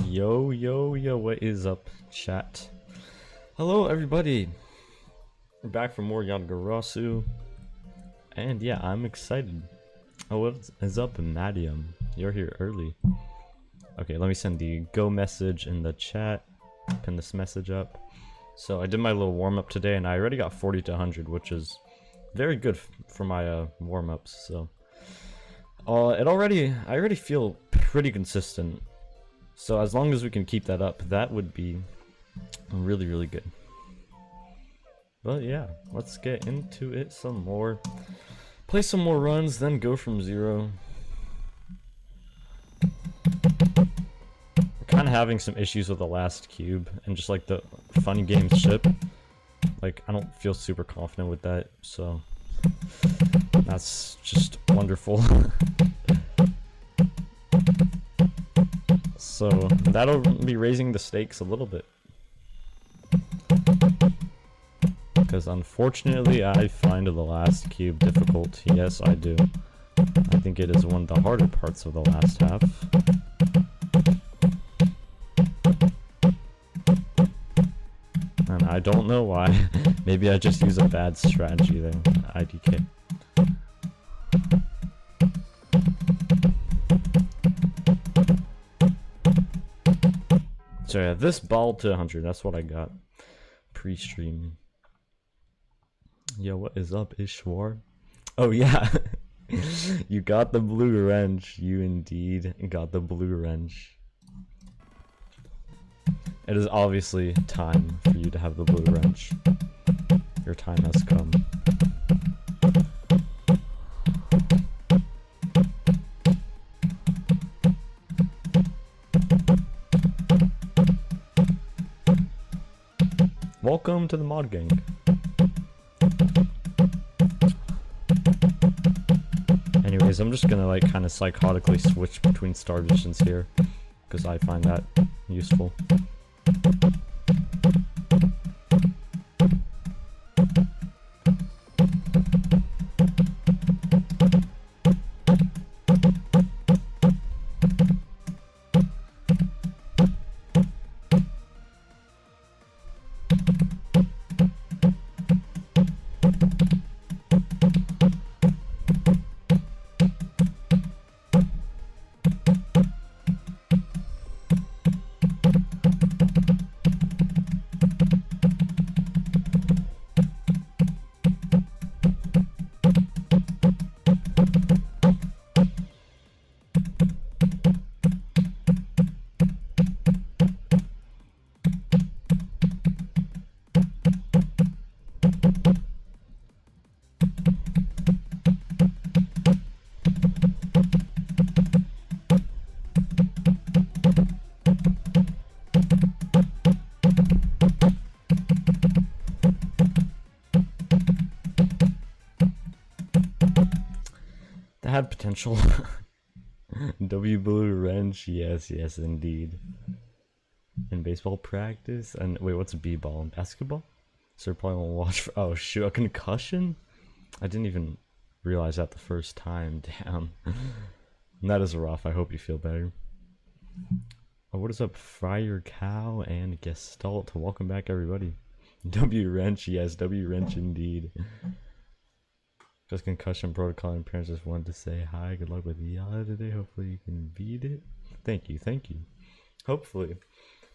Yo, yo, yo, what is up, chat? Hello, everybody. We're back for more Yatagarasu. And yeah, I'm excited. Oh, what is up, Madium? You're here early. Okay, let me send the go message in the chat. Pin this message up. So I did my little warm-up today, and I already got 40 to 100, which is very good for my warm-ups. So I already feel pretty consistent. So as long as we can keep that up, that would be really, really good. But yeah, let's get into it some more. Play some more runs, then go from 0. We're kind of having some issues with the last cube, and just like the fun game ship. Like, I don't feel super confident with that, so that's just wonderful. So that'll be raising the stakes a little bit. Because unfortunately I find the last cube difficult. Yes, I do. I think it is one of the harder parts of the last half. And I don't know why. Maybe I just use a bad strategy there. IDK. So yeah, this ball to 100, that's what I got pre-stream. Yo, what is up, Ishwar? Oh yeah, you got the blue wrench. You indeed got the blue wrench. It is obviously time for you to have the blue wrench. Your time has come. Welcome to the mod gang. Anyways, I'm just gonna like kind of psychotically switch between star visions here because I find that useful. Had potential. W blue wrench, yes, yes, indeed. In baseball practice, and wait, what's B ball in basketball? So probably won't watch. For, oh shoot, a concussion? I didn't even realize that the first time. Damn, that is rough. I hope you feel better. Oh, what is up, Friar Cow and Gestalt? Welcome back, everybody. W wrench, yes, W wrench indeed. Just concussion protocol, and parents just wanted to say hi. Good luck with Yala today. Hopefully you can beat it. Thank you, thank you. Hopefully.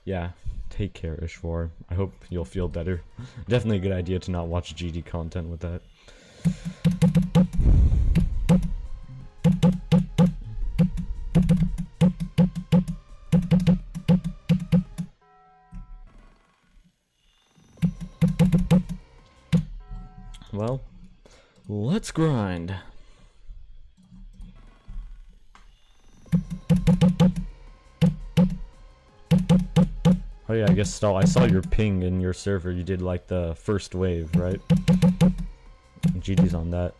yeah, take care, Ishwar. I hope you'll feel better. Definitely a good idea to not watch GD content with that. Well, let's grind. Oh yeah, I guess Stall, I saw your ping in your server. You did like the first wave, right? GD's on that.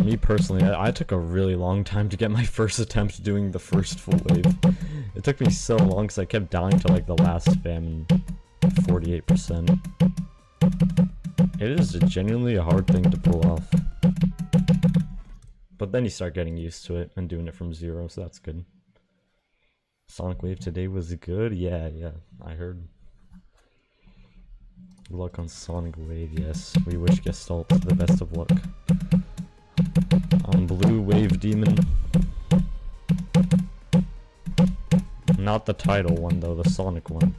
Me personally, I took a really long time to get my first attempt doing the first full wave. It took me so long because I kept dying to like the last spam and 48%. It is genuinely a hard thing to pull off. But then you start getting used to it and doing it from zero, so that's good. Sonic Wave today was good? Yeah, I heard. Good luck on Sonic Wave, yes. We wish Gestalt the best of luck. On Blue Wave Demon. Not the title one though, the Sonic one.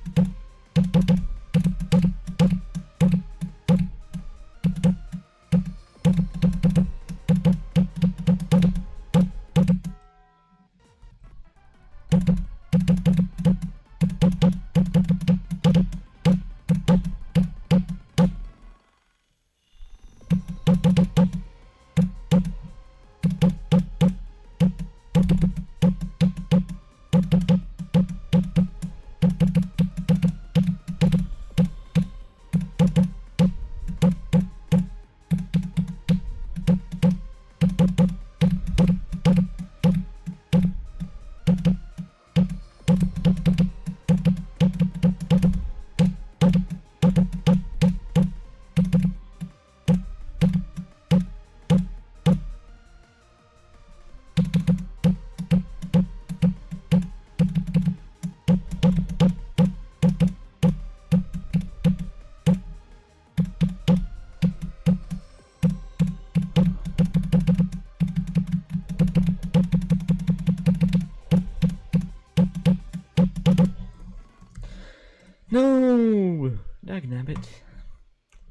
No! Dagnabbit.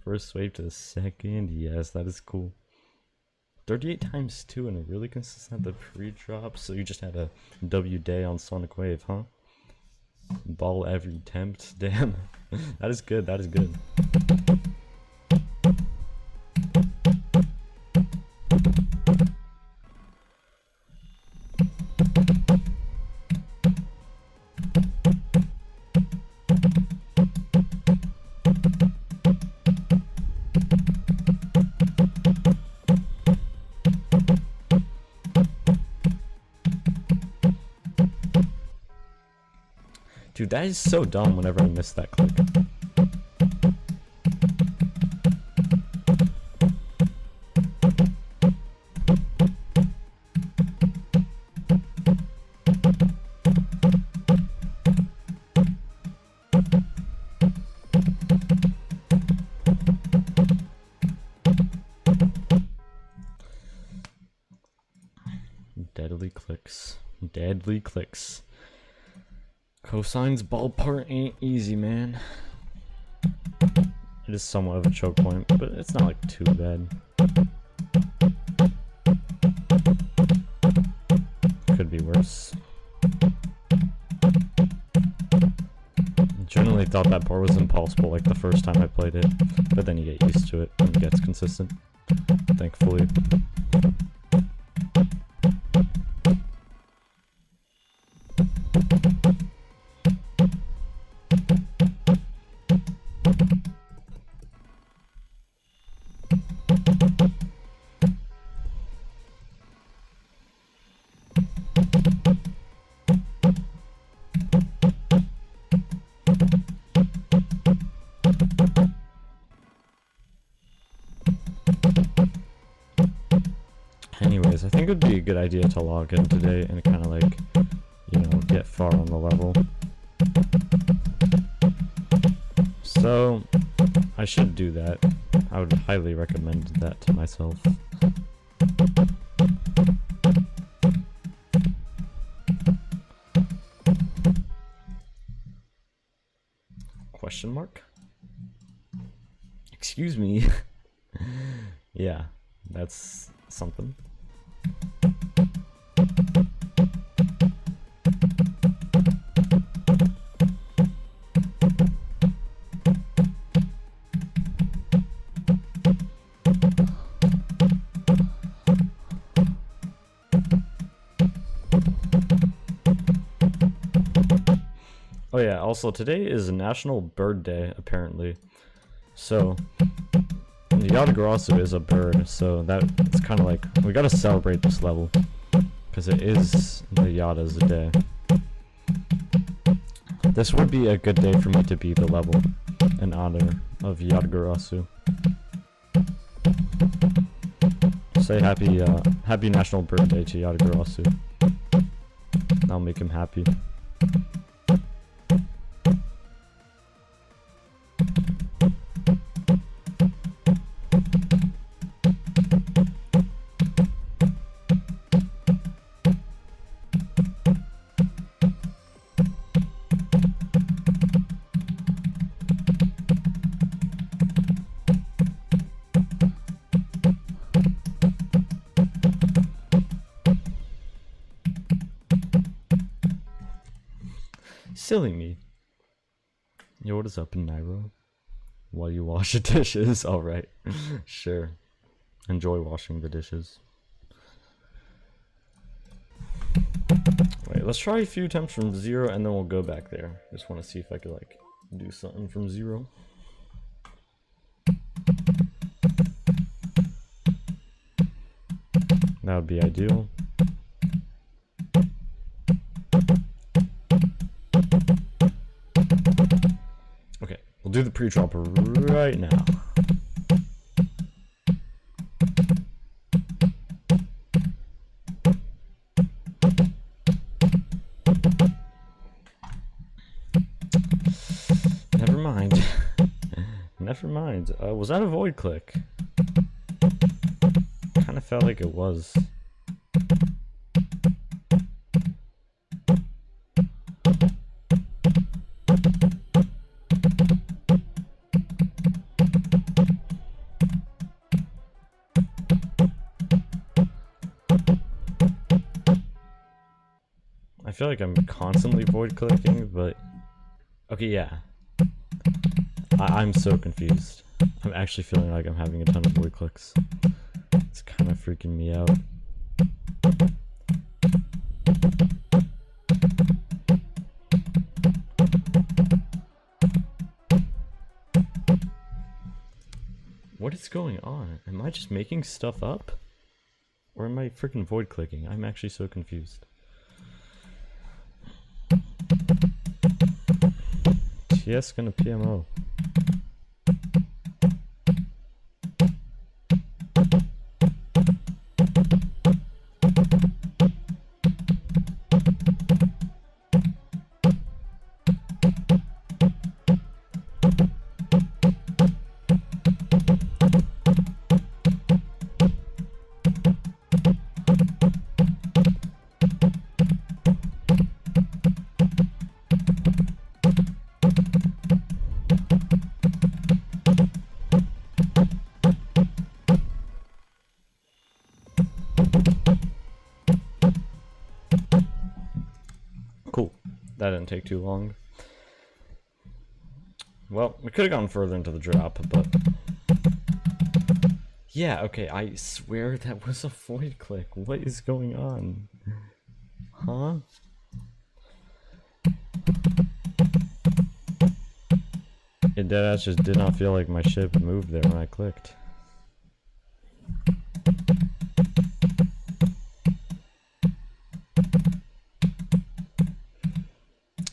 First wave to the second. Yes, that is cool. 38 times 2 and a really consistent at the pre-drop. So you just had a W day on Sonic Wave, huh? Ball every attempt. Damn. That is good. That is good. Dude, that is so dumb whenever I miss that click. Deadly clicks. Deadly clicks. Cosine's ball part ain't easy, man. It is somewhat of a choke point, but it's not like too bad. Could be worse. Generally thought that part was impossible like the first time I played it, but then you get used to it and it gets consistent, thankfully. Anyways, I think it would be a good idea to log in today and kind of like, you know, get far on the level. So, I should do that. I would highly recommend that to myself. Question mark? Excuse me. Yeah, that's something. Oh yeah, also today is National Bird Day, apparently. So, the Yatagarasu is a bird, so it's kind of like, we gotta celebrate this level. Because it is the Yata's day. This would be a good day for me to beat the level in honor of Yatagarasu. Say happy National Bird Day to Yatagarasu. I'll make him happy. Silly me. Yo, what is up in Nairo? While you wash the dishes? Alright. Sure. Enjoy washing the dishes. Wait, let's try a few attempts from 0 and then we'll go back there. Just want to see if I could like do something from 0. That would be ideal. Okay, we'll do the pre-drop right now. Never mind. Never mind. Was that a void click? Kind of felt like it was. I feel like I'm constantly void clicking, but okay, yeah. I'm so confused. I'm actually feeling like I'm having a ton of void clicks. It's kind of freaking me out. What is going on? Am I just making stuff up? Or am I freaking void clicking? I'm actually so confused. TS gonna PMO. Cool. That didn't take too long. Well, we could have gone further into the drop, but yeah, okay, I swear that was a void click. What is going on? Huh? It deadass just did not feel like my ship moved there when I clicked.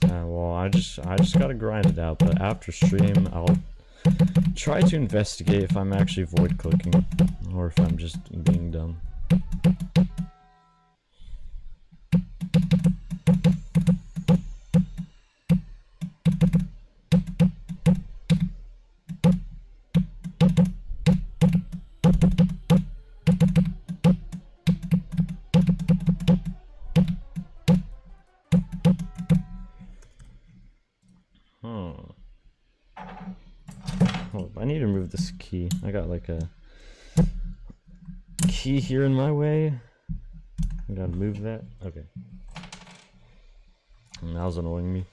Well, I just gotta grind it out, but after stream, I'll try to investigate if I'm actually void clicking, or if I'm just being dumb. Oh, I need to move this key. I got like a key here in my way. I gotta move that. Okay. And that was annoying me.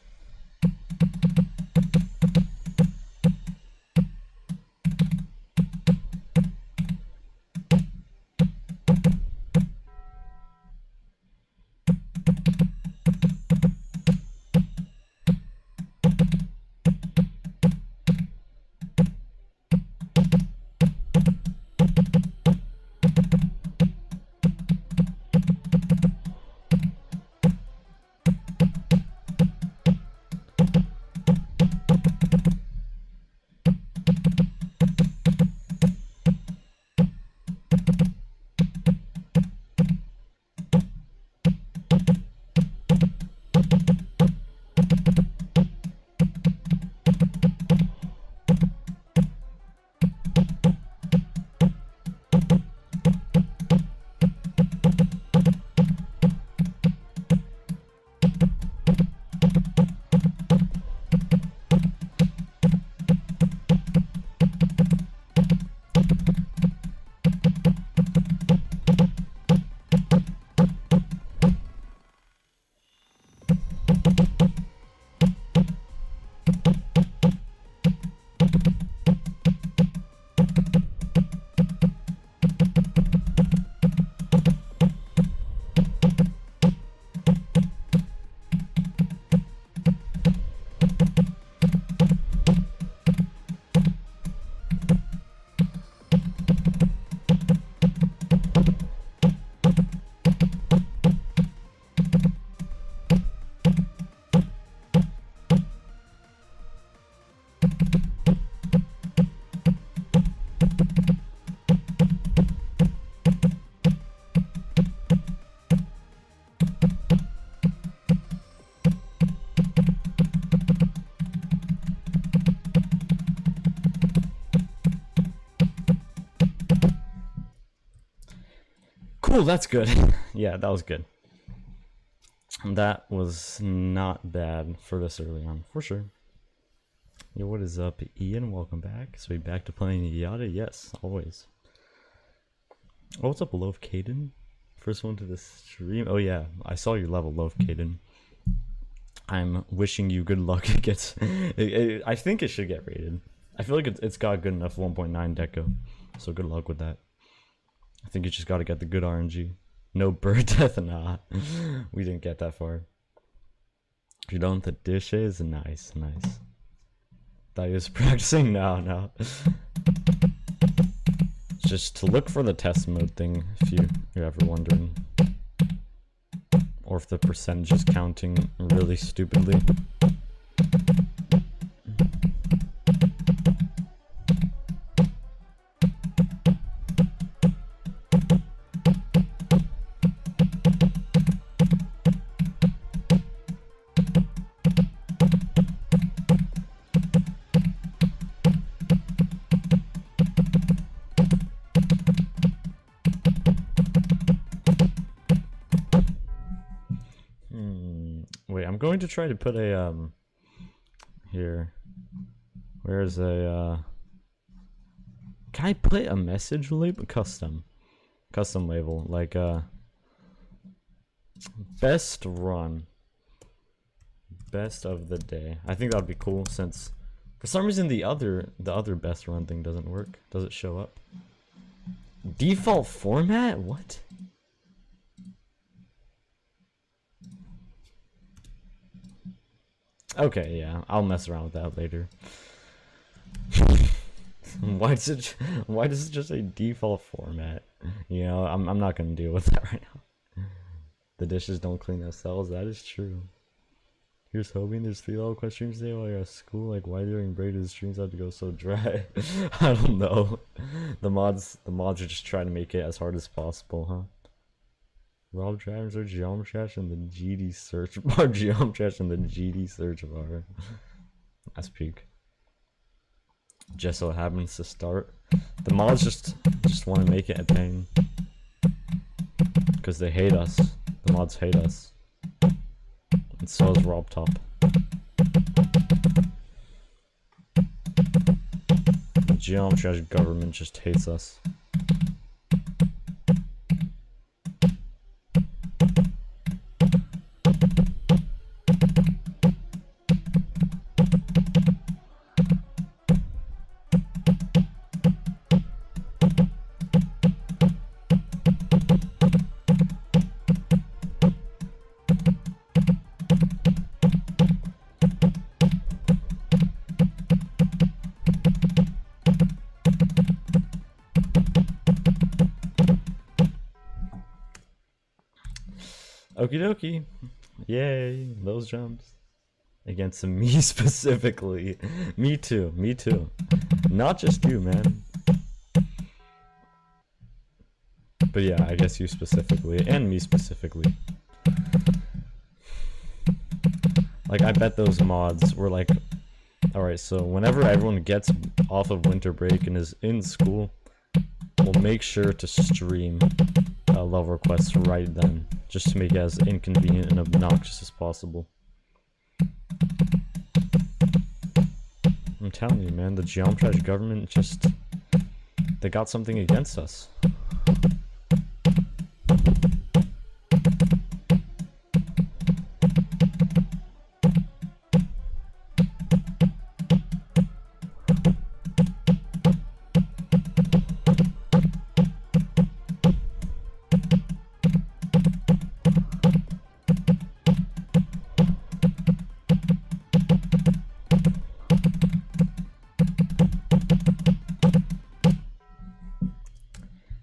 Cool, that's good. Yeah, that was good. That was not bad for this early on, for sure. Yo, what is up, Ian? Welcome back. So we back to playing Yada? Yes, always. Oh, what's up, Loaf Caden? First one to the stream. Oh yeah, I saw your level, Loaf Caden. I'm wishing you good luck. It gets. I think it should get rated. I feel like it's got good enough 1.9 deco. So good luck with that. I think you just got to get the good RNG. No bird death, nah. We didn't get that far. You done with the dishes? Nice, nice. Thought you was practicing? No. Just to look for the test mode thing, if you're ever wondering. Or if the percentage is counting really stupidly. I'm going to try to put a here. Where's a can I put a message label? Custom label, like best run, best of the day. I think that would be cool, since for some reason the other best run thing doesn't work. Does it show up? Default format? What? Okay, yeah, I'll mess around with that later. Why does it just say default format? You know, I'm not gonna deal with that right now. The dishes don't clean themselves. That is true. Here's hoping there's 3 level quest streams today while you're at school. Like, why during break do the streams have to go so dry? I don't know. The mods are just trying to make it as hard as possible, huh? Rob Travis or Geomtrash in the GD search bar. Geomtrash in the GD search bar. That's peak. Just so it happens to start. The mods just want to make it a pain. Because they hate us. The mods hate us. And so is Rob Top. geometry government just hates us. Okie dokie. Yay, those jumps. Against me specifically. Me too, me too. Not just you, man. But yeah, I guess you specifically, and me specifically. Like, I bet those mods were like, alright, so whenever everyone gets off of winter break and is in school, we'll make sure to stream level requests right then, just to make it as inconvenient and obnoxious as possible. I'm telling you, man, the geometry government just, they got something against us.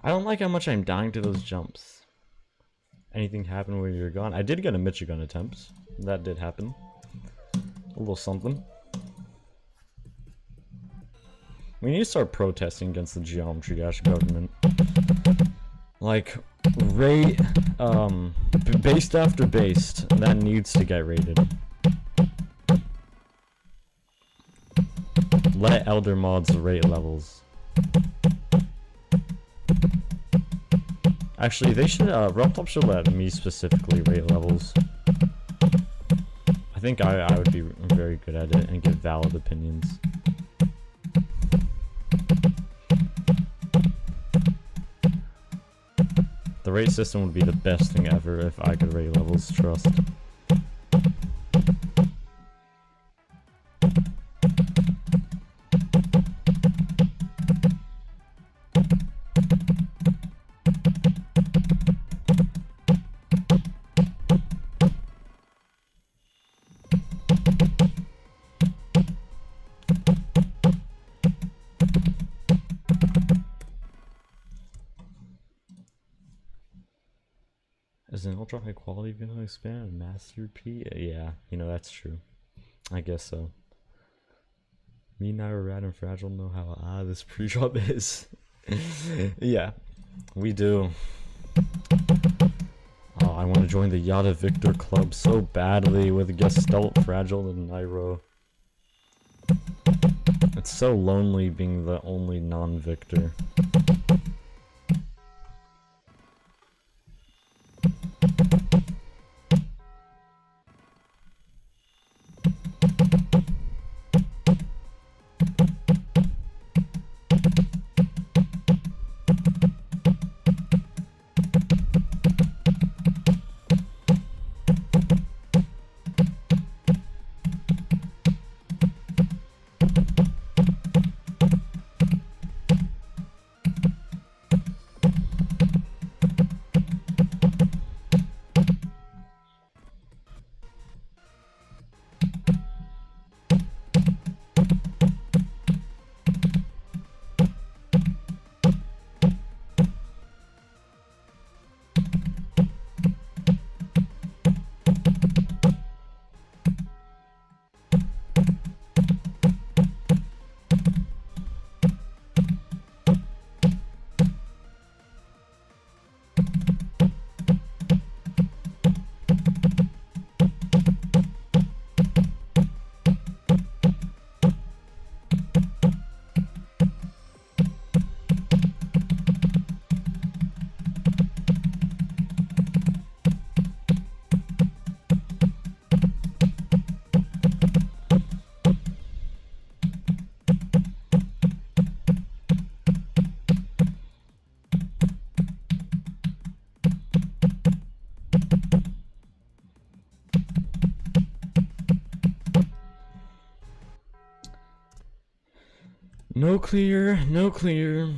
I don't like how much I'm dying to those jumps. Anything happened when you were gone? I did get a Michigan attempt. That did happen. A little something. We need to start protesting against the geometry government. Like, rate, based after based, that needs to get rated. Let elder mods rate levels. Actually, they should, RupTop should let me specifically rate levels. I think I would be very good at it and give valid opinions. The rate system would be the best thing ever if I could rate levels, trust. Is an ultra high quality gonna expand Master P? Yeah, you know, that's true. I guess so. Me, Naira, Rad, and Fragile know how this pre-drop is. Yeah, we do. Oh, I want to join the Yada Victor Club so badly with Gestalt, Fragile, and Nairo. It's so lonely being the only non-victor. No clear, no clear.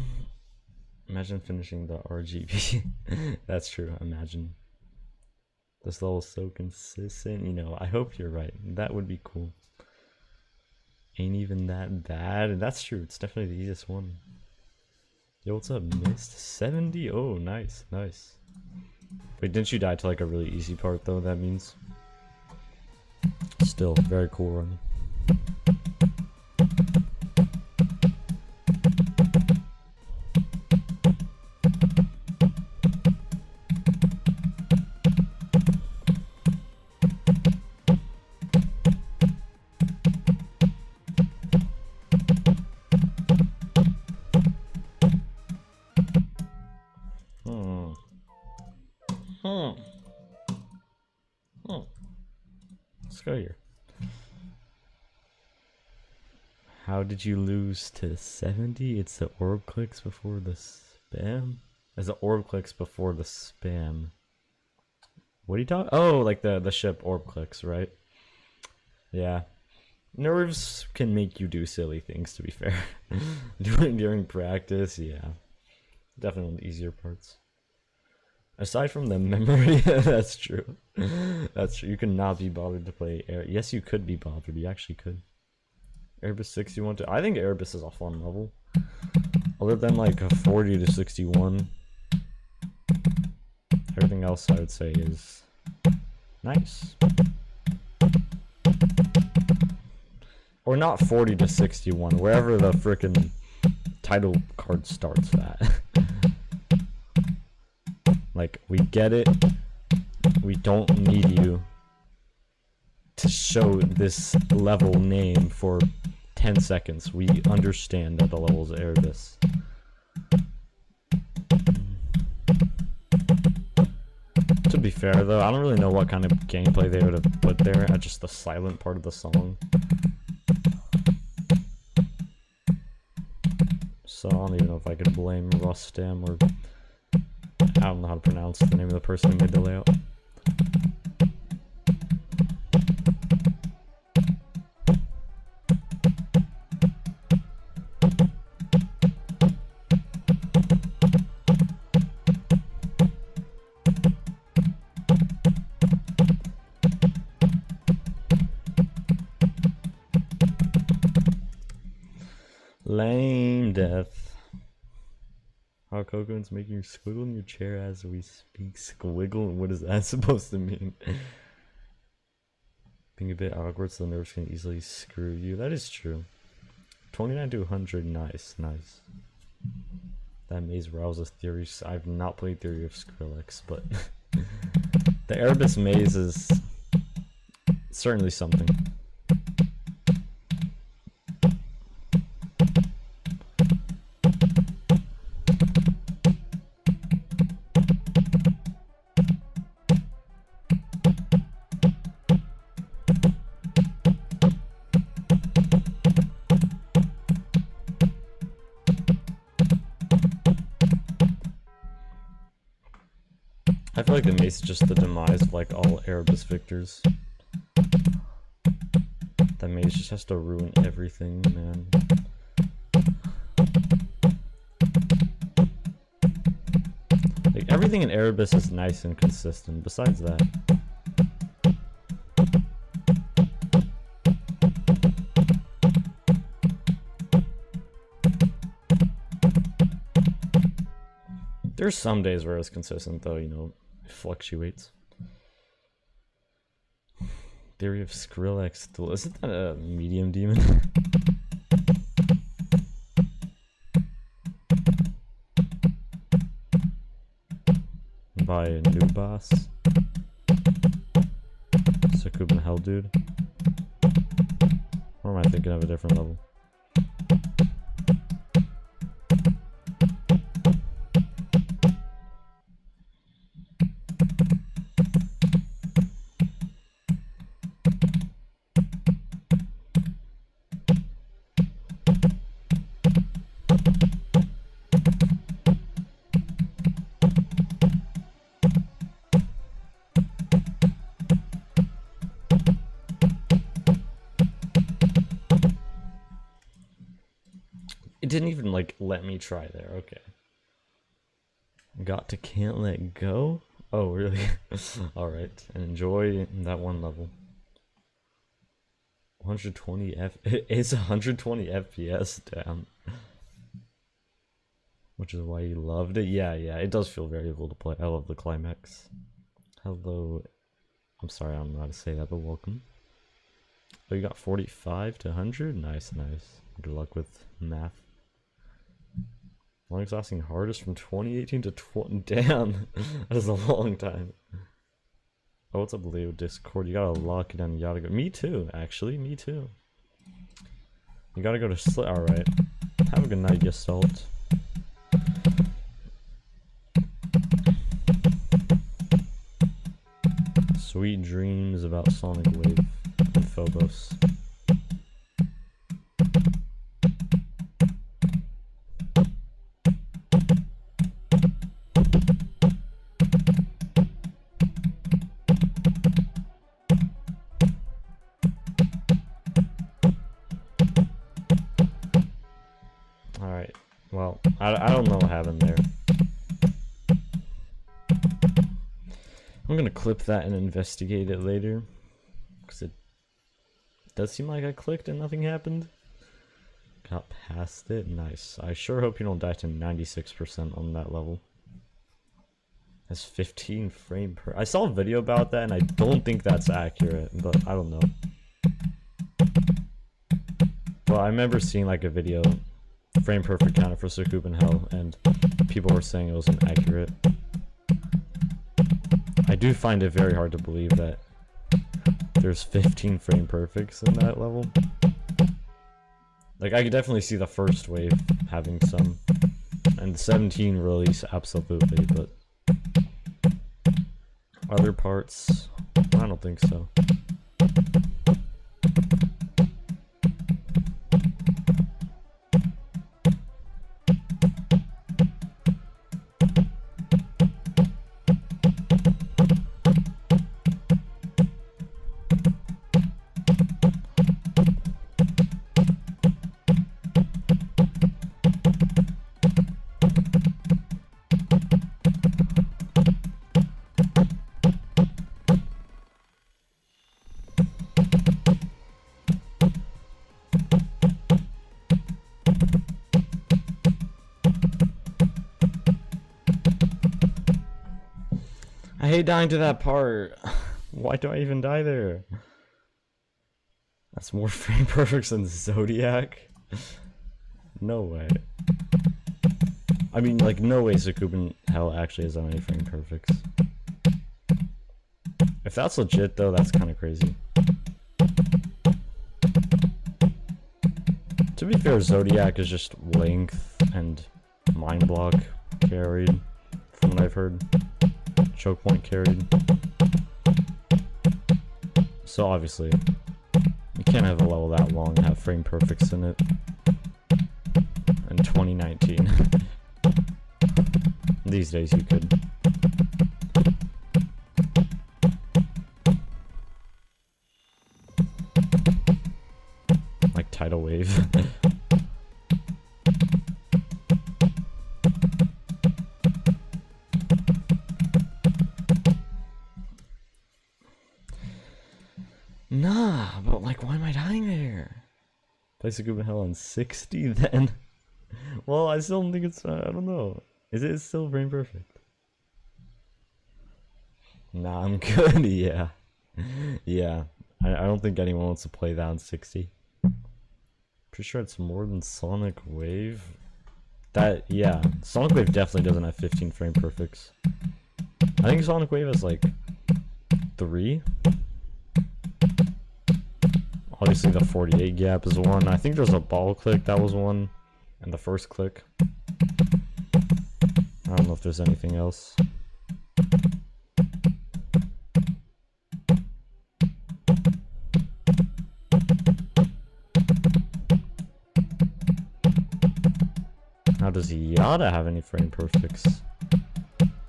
Imagine finishing the RGB. That's true, imagine. This level's so consistent, you know, I hope you're right. That would be cool. Ain't even that bad. That's true, it's definitely the easiest one. Yo, what's up, Mist? 70? Oh, nice, nice. Wait, didn't you die to like a really easy part though, that means? Still, very cool run. Let's go here. How did you lose to 70? It's the orb clicks before the spam? It's the orb clicks before the spam. What are you talking? Oh, like the ship orb clicks, right? Yeah. Nerves can make you do silly things, to be fair. Doing during practice, yeah. Definitely one of the easier parts. Aside from the memory, that's true. That's true. You cannot be bothered to play air. Yes, you could be bothered. You actually could. Erebus 61 to. I think Erebus is a fun level. Other than like a 40 to 61. Everything else I would say is nice. Or not 40 to 61, wherever the frickin' title card starts at. Like, we get it. We don't need you to show this level name for 10 seconds. We understand that the level is Erebus. To be fair though, I don't really know what kind of gameplay they would have put there at just the silent part of the song. So I don't even know if I could blame Rustam or I don't know how to pronounce the name of the person who made the layout. Lame death. How Cocoon's making you squiggle in your chair as we speak. Squiggle? What is that supposed to mean? Being a bit awkward so the nerves can easily screw you. That is true. 29 to 100. Nice, nice. That maze rouses theories. I've not played Theory of Skrillex, but the Erebus maze is certainly something. I feel like the mace is just the demise of like all Erebus victors. That mace just has to ruin everything, man. Like everything in Erebus is nice and consistent, besides that. There's some days where it's consistent though, you know, it fluctuates. Theory of Skrillex tool. Isn't that a medium demon? By a new boss. Succubin Hell Dude. Or am I thinking of a different level? It didn't even like let me try there. Okay. Got to can't let go. Oh really? All right. And enjoy that one level. 120 it's 120 FPS. Damn. Which is why you loved it. Yeah, it does feel very cool to play. I love the climax. Hello. I'm sorry, I don't know how to say that, but welcome. Oh, you got 45 to 100? Nice. Good luck with math. Longest lasting hardest from 2018 to 20. Damn, that is a long time. Oh, what's up, Leo Discord? You gotta lock it down. You gotta go. Me too, actually. Me too. You gotta go to sleep. Alright. Have a good night, Gestalt. Sweet dreams about Sonic Wave and Phobos. Alright, well, I don't know what happened there. I'm gonna clip that and investigate it later, because it does seem like I clicked and nothing happened. Got past it, nice. I sure hope you don't die to 96% on that level. That's 15 frame per. I saw a video about that and I don't think that's accurate, but I don't know. Well, I remember seeing like a video, frame perfect counter for Succub in Hell, and people were saying it wasn't accurate. I do find it very hard to believe that there's 15 frame perfects in that level. Like, I could definitely see the first wave having some, and 17 release absolutely, but other parts, I don't think so. I hate dying to that part. Why do I even die there? That's more frame perfects than Zodiac? No way. I mean, like, no way Succub in Hell actually has that many frame perfects. If that's legit, though, that's kind of crazy. To be fair, Zodiac is just length and mind block carried, from what I've heard. Choke point carried. So obviously, you can't have a level that long and have frame perfects in it. In 2019. These days you could. Like tidal wave. Nah, but like, why am I dying there? Play Succub in Hell on 60 then? Well, I still don't think it's, I don't know. Is it still frame perfect? Nah, I'm good, yeah. Yeah, I don't think anyone wants to play that on 60. Pretty sure it's more than Sonic Wave. That, yeah, Sonic Wave definitely doesn't have 15 frame perfects. I think Sonic Wave has like 3. Obviously the 48 gap is one. I think there's a ball click, that was one. And the first click. I don't know if there's anything else. How does Yada have any frame perfects?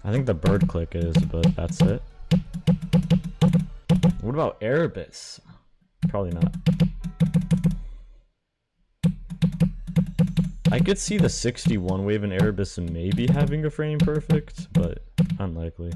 I think the bird click is, but that's it. What about Erebus? Probably not. I could see the 61 wave in Erebus maybe having a frame perfect, but unlikely.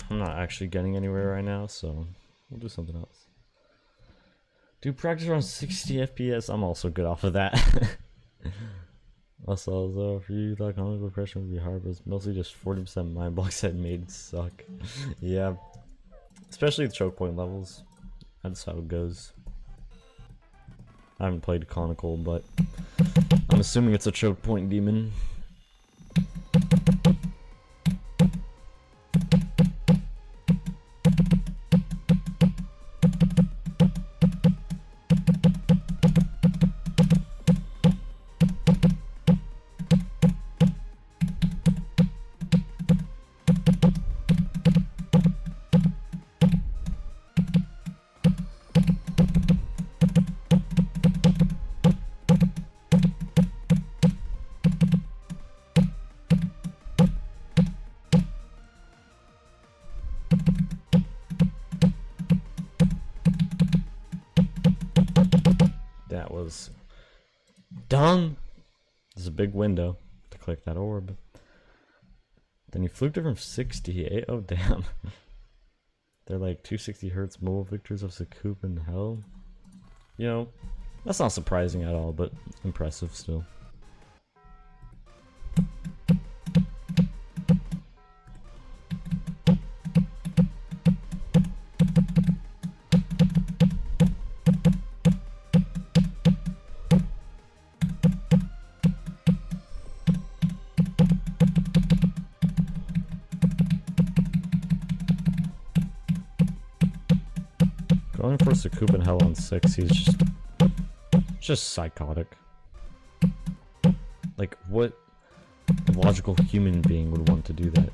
I'm not actually getting anywhere right now, so we'll do something else. Do practice around 60 FPS. I'm also good off of that. Also, for you, that comic pressure would be hard, but it's mostly just 40% mind blocks that made suck. Yeah, especially the choke point levels. That's how it goes. I haven't played Conical, but I'm assuming it's a choke point demon. That was dumb. There's a big window to click that orb. Then you fluked it from 68. Oh damn. They're like 260 hertz mobile victors of Sakup in hell. You know, that's not surprising at all, but impressive still. Going for Sakup in hell on 6, he's just psychotic. Like, what logical human being would want to do that?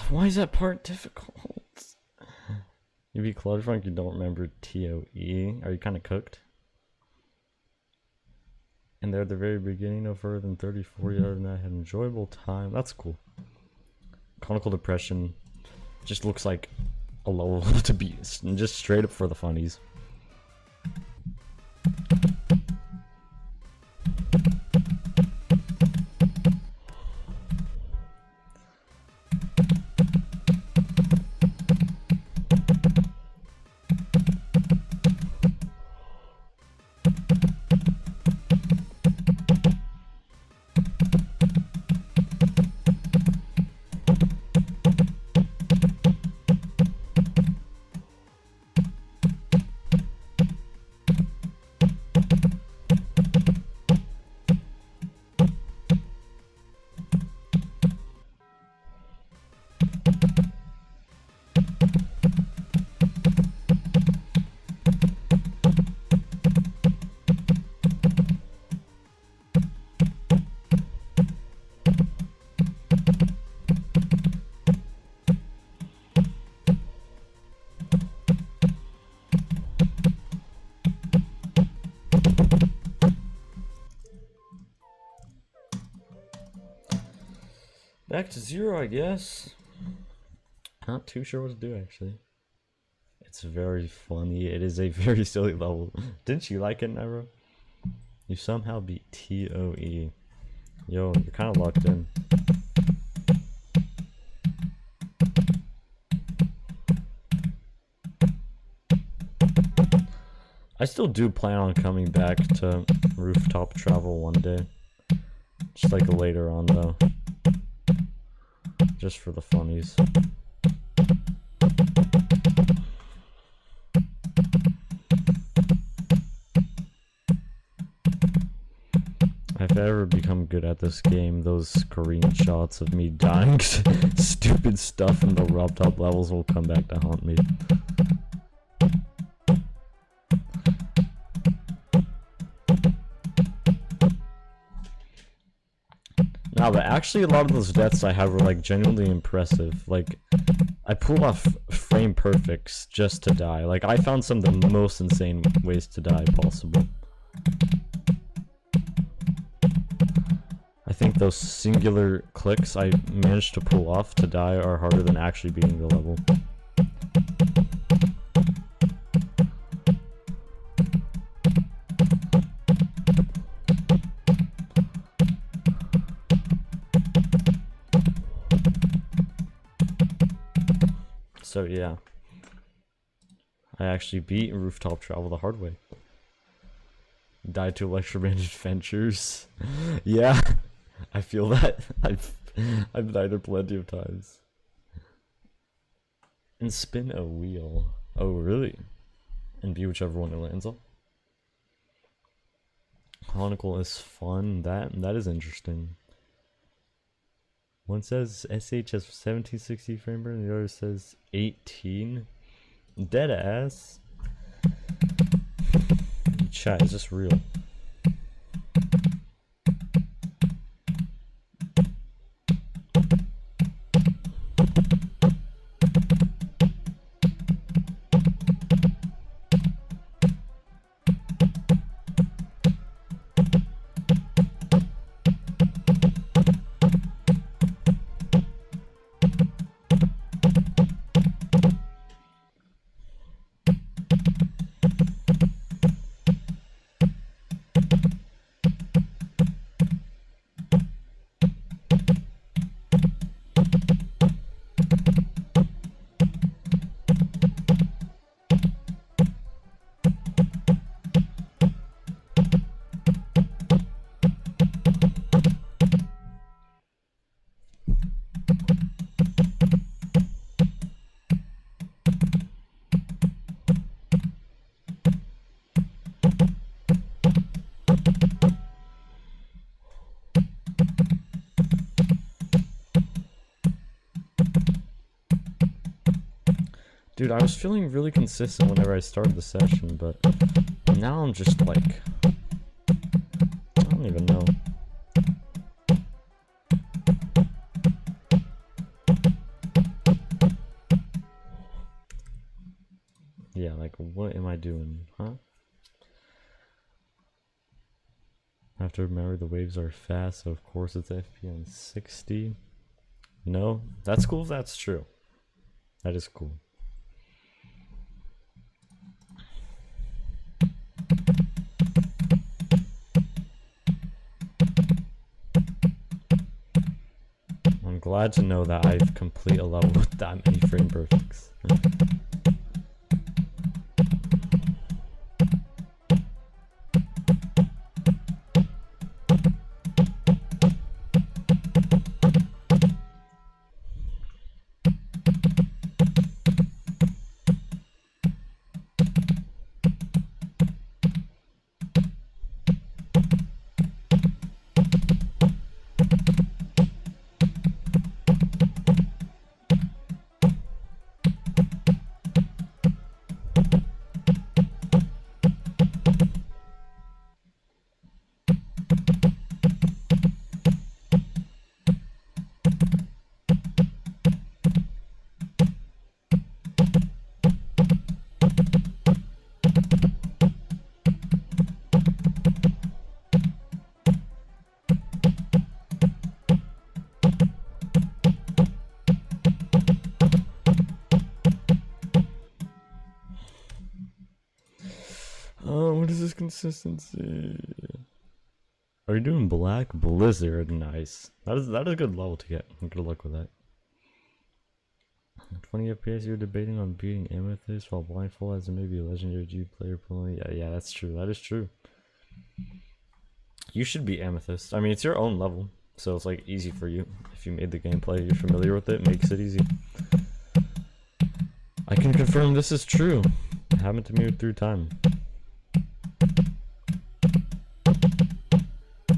Why is that part difficult? You beat Clutterfunk, you don't remember TOE. Are you kind of cooked? And they're at the very beginning, no further than 34 yards, and I had an enjoyable time. That's cool. Conical Depression just looks like a level to be just straight up for the funnies. back to 0, I guess. Not too sure what to do, actually. It's very funny. It is a very silly level. Didn't you like it, Nairo? You somehow beat TOE. Yo, you're kind of locked in. I still do plan on coming back to rooftop travel one day. Just like later on though. Just for the funnies. If I ever become good at this game, those screenshots of me dying stupid stuff in the rooftop levels will come back to haunt me. No, but actually a lot of those deaths I had were like genuinely impressive. Like, I pulled off frame perfects just to die. Like, I found some of the most insane ways to die possible. I think those singular clicks I managed to pull off to die are harder than actually beating the level. So yeah, I actually beat Rooftop Travel the hard way. Died to Electroband Adventures. Yeah, I feel that. I've died there plenty of times. And spin a wheel. Oh really? And be whichever one it lands on. Chronicle is fun. That is interesting. One says SH has 1760 frame rate, and the other says 18. Dead ass. Chat, is this real? Dude, I was feeling really consistent whenever I started the session, but now I'm just like, I don't even know. Yeah, like, what am I doing, huh? I have to remember the waves are fast, so of course it's FP on 60. No, that's cool if that's true. That is cool. I'm glad to know that I've completed a level with that many frame perfects. Oh, what is this consistency? Are you doing black? Blizzard, nice. That is a good level to get. Good luck with that. 20 FPS, you're debating on beating Amethyst while blindfold as maybe a legendary G player pulling. Yeah, that's true. That is true. You should be Amethyst. I mean, it's your own level, so it's like easy for you. If you made the gameplay, you're familiar with it, makes it easy. I can confirm this is true. It happened to me through time.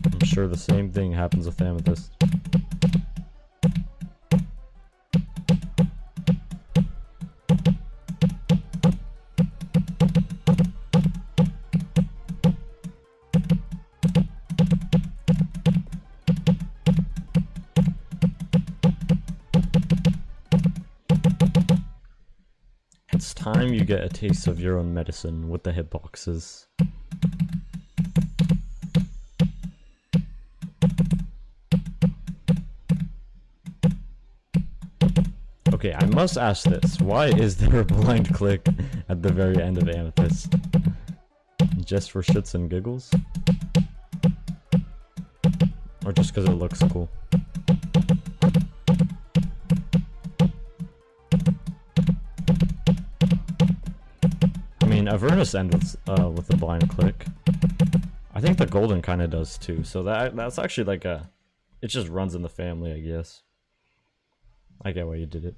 I'm sure the same thing happens with Amethyst. It's time you get a taste of your own medicine with the hitboxes. Okay, I must ask this. Why is there a blind click at the very end of Amethyst? Just for shits and giggles? Or just because it looks cool? I mean, Avernus ends with the blind click. I think the golden kind of does too. So that's actually like a... It just runs in the family, I guess. I get why you did it.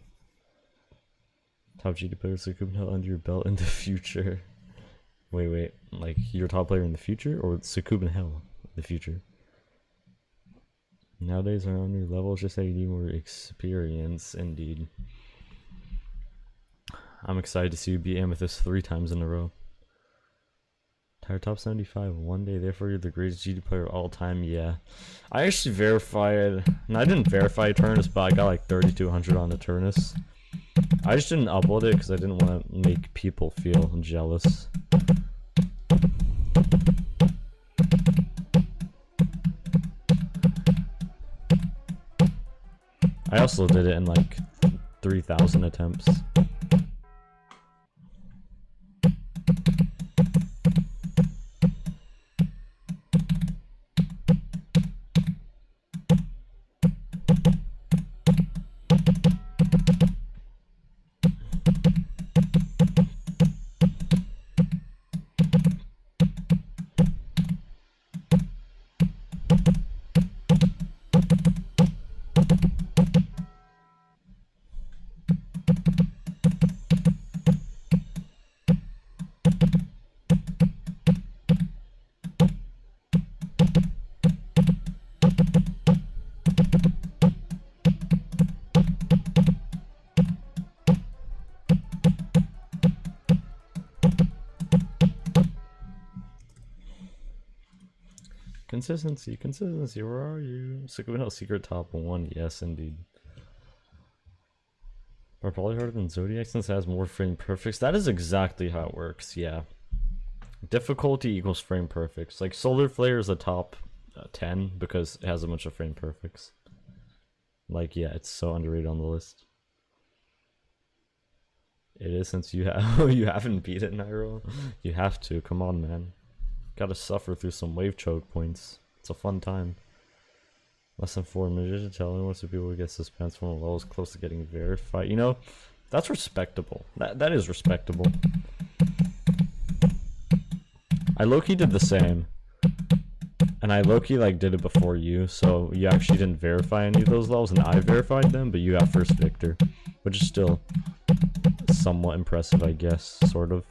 Top GD player Sukuben Hell under your belt in the future. Wait. Like, you're a top player in the future? Or Sukuben Hell in the future? Nowadays, are on your level, just say you need more experience, indeed. I'm excited to see you beat Amethyst 3 times in a row. Tire top 75 one day, therefore you're the greatest GD player of all time. Yeah, I actually verified, and I didn't verify Turnus, but I got like 3200 on the Turnus. I just didn't upload it because I didn't want to make people feel jealous. I also did it in like 3,000 attempts. Consistency, where are you? Sukuben Hell secret top 1, yes indeed. Are probably harder than Zodiac since it has more frame perfects. That is exactly how it works, yeah. Difficulty equals frame perfects. Like, Solar Flare is a top 10 because it has a bunch of frame perfects. Like, yeah, it's so underrated on the list. It is, since you have you haven't beat it, Nairo. You have to, come on, man. Gotta suffer through some wave choke points. It's a fun time. Less than 4 magician telling wants to people who get suspense from levels close to getting verified. You know, that's respectable. That is respectable. I low-key did the same. And I low-key like did it before you, so you actually didn't verify any of those levels and I verified them, but you got first victor. Which is still somewhat impressive, I guess, sort of.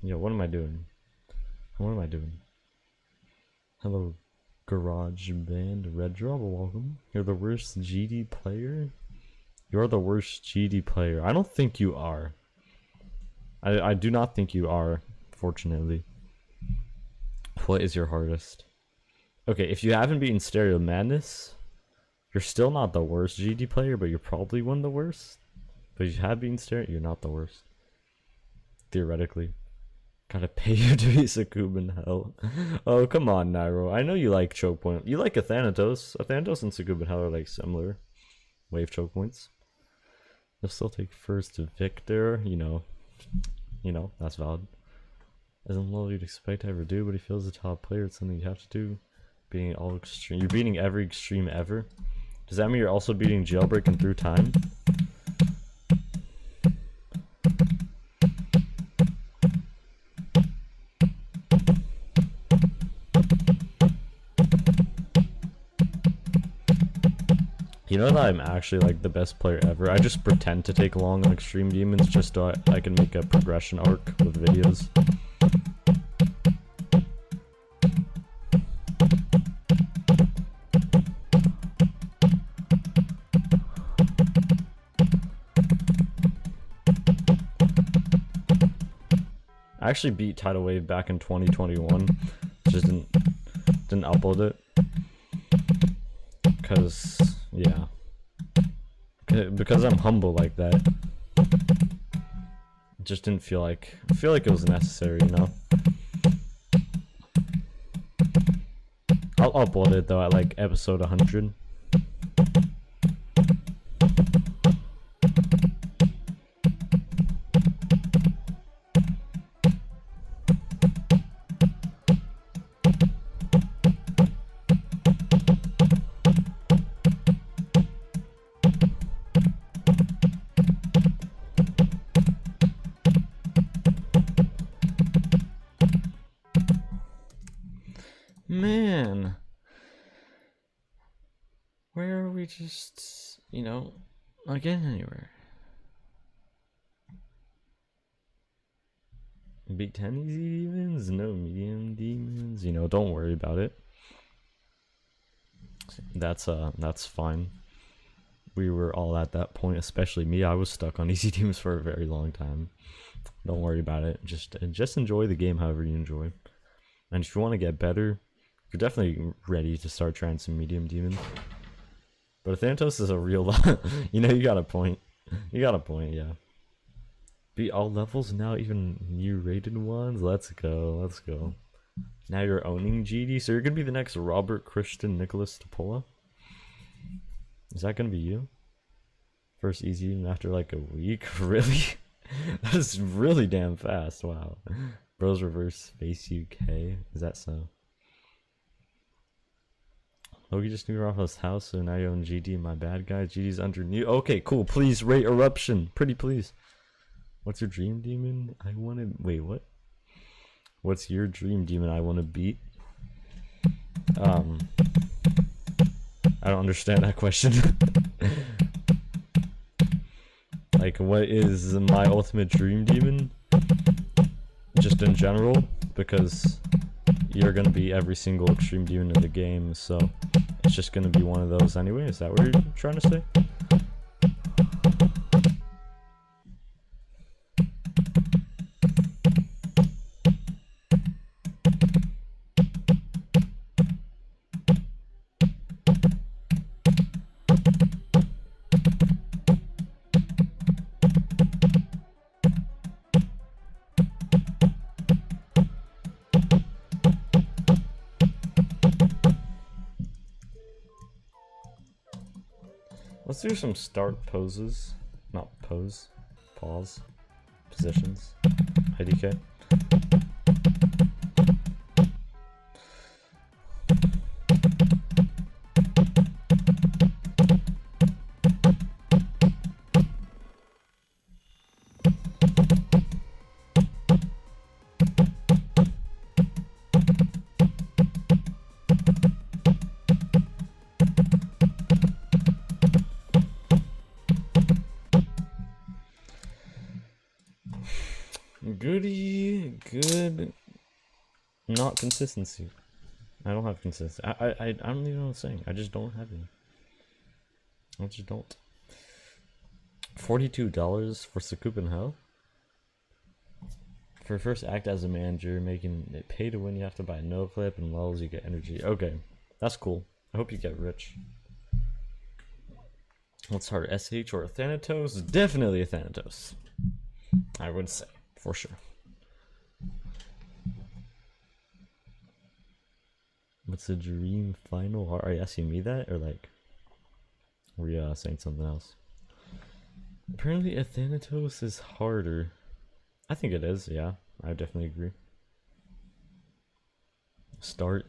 Yo, what am I doing? What am I doing? Hello, Garage Band Red Draw, welcome. You're the worst GD player? You're the worst GD player. I don't think you are. I do not think you are, fortunately. What is your hardest? Okay, if you haven't beaten Stereo Madness, you're still not the worst GD player, but you're probably one of the worst. But if you have beaten Stereo, you're not the worst. Theoretically. Gotta pay you to be Sukuban Hell. Oh, come on, Nairo. I know you like choke point. You like a Thanatos. A Thanatos and Sukuban Hell are like similar wave choke points. You'll still take first to Victor, you know, that's valid. Isn't low you'd expect to ever do, but he feels the top player. It's something you have to do. Beating all extreme. You're beating every extreme ever. Does that mean you're also beating Jailbreak and Through Time? You know that I'm actually like the best player ever. I just pretend to take long on Extreme Demons just so I can make a progression arc with videos. I actually beat Tidal Wave back in 2021. Just didn't upload it. Cause yeah. Because I'm humble like that. It just didn't feel like it was necessary, you know? I'll upload it though at like episode 100. Man, where are we just, not getting anywhere? Beat 10 easy demons? No medium demons? Don't worry about it. That's fine. We were all at that point, especially me. I was stuck on easy demons for a very long time. Don't worry about it. Just enjoy the game however you enjoy. And if you want to get better, you're definitely ready to start trying some medium demons. But Thanatos is a real lot. You got a point. You got a point, yeah. Beat all levels, now even new rated ones. Let's go, let's go. Now you're owning GD, so you're gonna be the next Robert Christian Nicholas Topola. Is that gonna be you? First easy even after like a week? Really? That is really damn fast, wow. Bros Reverse Space UK, is that so? Oh, you just knew Rafa's house, so now you own GD, my bad guy. GD's under new. Okay, cool. Please rate Eruption. Pretty please. What's your dream demon? I wanna wait, what? What's your dream demon I wanna beat? I don't understand that question. Like, what is my ultimate dream demon? Just in general, because you're gonna be every single extreme demon in the game, so it's just gonna be one of those anyway. Is that what you're trying to say? Let's do some start poses. Not pose. Pause. Positions. IDK. Good. Not consistency. I don't have consistency. I don't even know what I'm saying. I just don't have any. I just don't. $42 for Sukuban Hell? For first act as a manager, making it pay to win, you have to buy no clip, and levels you get energy. Okay, that's cool. I hope you get rich. What's harder, SH or a Thanatos? Definitely a Thanatos, I would say, for sure. What's the dream final? Are you asking me that, or like, were you saying something else? Apparently, a Thanatos is harder. I think it is. Yeah, I definitely agree. Start,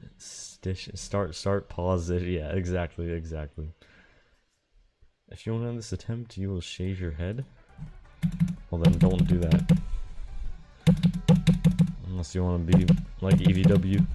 pause it. Yeah, exactly. If you want to end this attempt, you will shave your head. Well, then don't do that. Unless you want to be like EVW.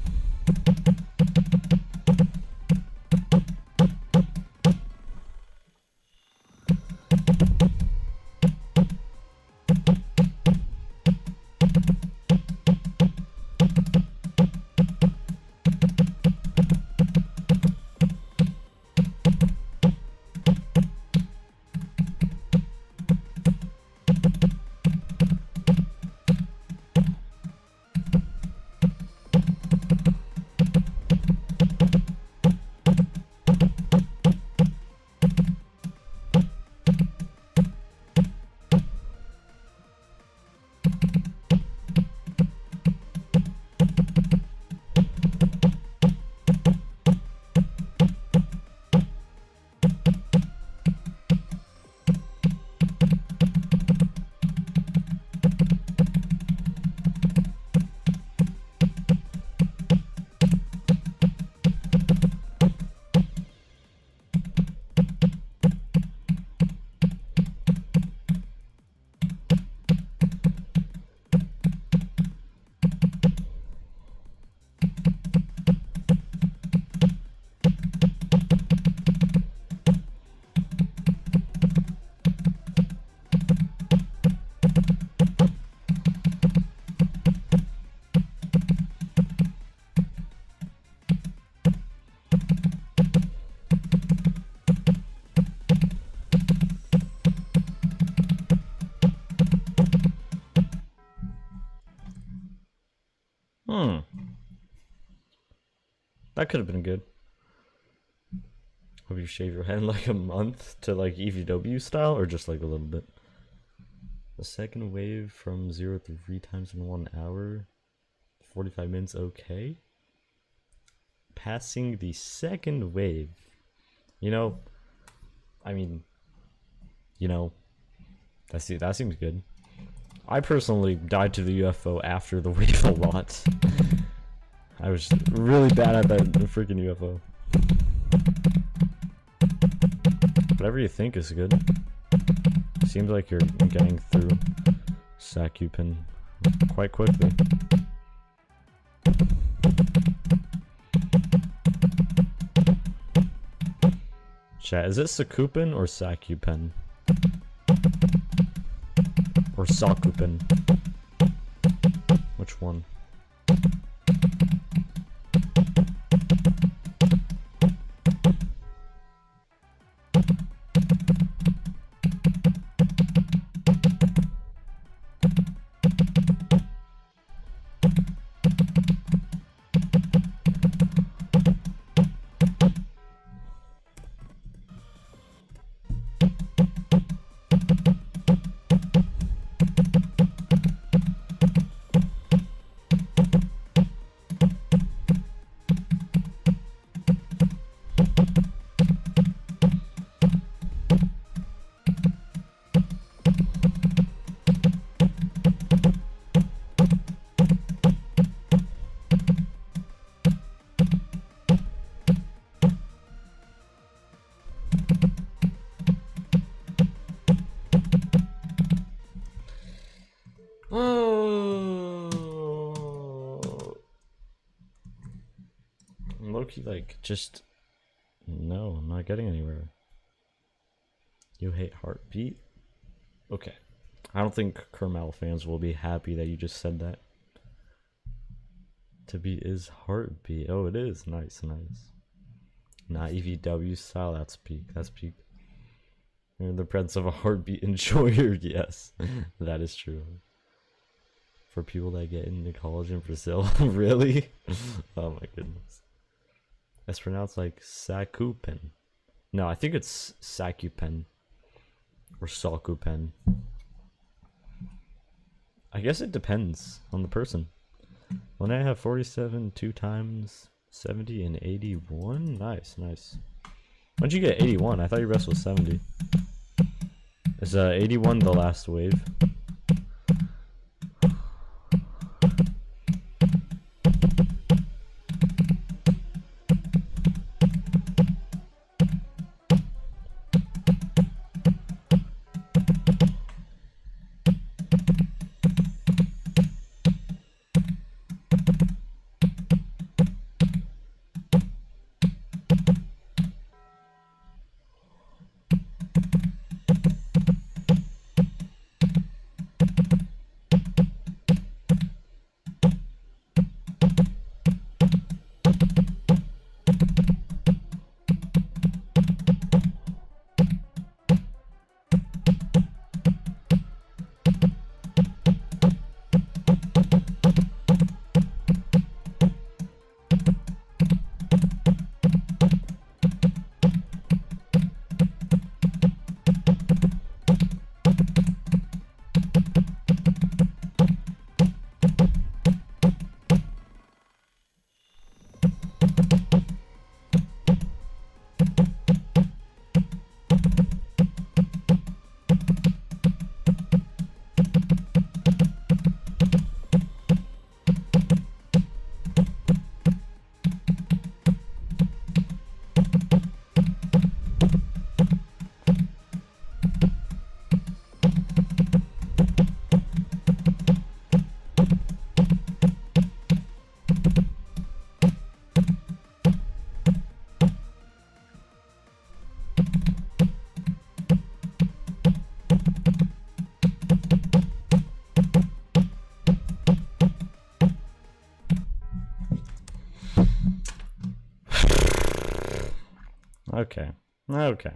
That could have been good. Hope you shave your head in like a month to like EVW style, or just like a little bit. The second wave from 0 to 3 times in 1 hour, 45 minutes. Okay. Passing the second wave. You know, I mean, you know, that seems good. I personally died to the UFO after the wave a lot. I was really bad at that freaking UFO. Whatever you think is good. Seems like you're getting through Sakupin quite quickly. Chat, is it Sakupin or Sakupin? Or Sakupin? Which one? Loki, like, just no, I'm not getting anywhere. You hate Heartbeat? Okay. I don't think Kermal fans will be happy that you just said that. To be is Heartbeat. Oh, it is. Nice. Not EVW style. That's peak. You're in the presence of a Heartbeat enjoyer. Yes, that is true. for people that get into college in Brazil. Really? Oh my goodness. It's pronounced like Sakupen. No, I think it's Sakupen or Sakupen. I guess it depends on the person. When I have 47, 2 times 70 and 81. Nice, nice. When'd you get 81? I thought your best was 70. Is 81 the last wave? Okay. Okay.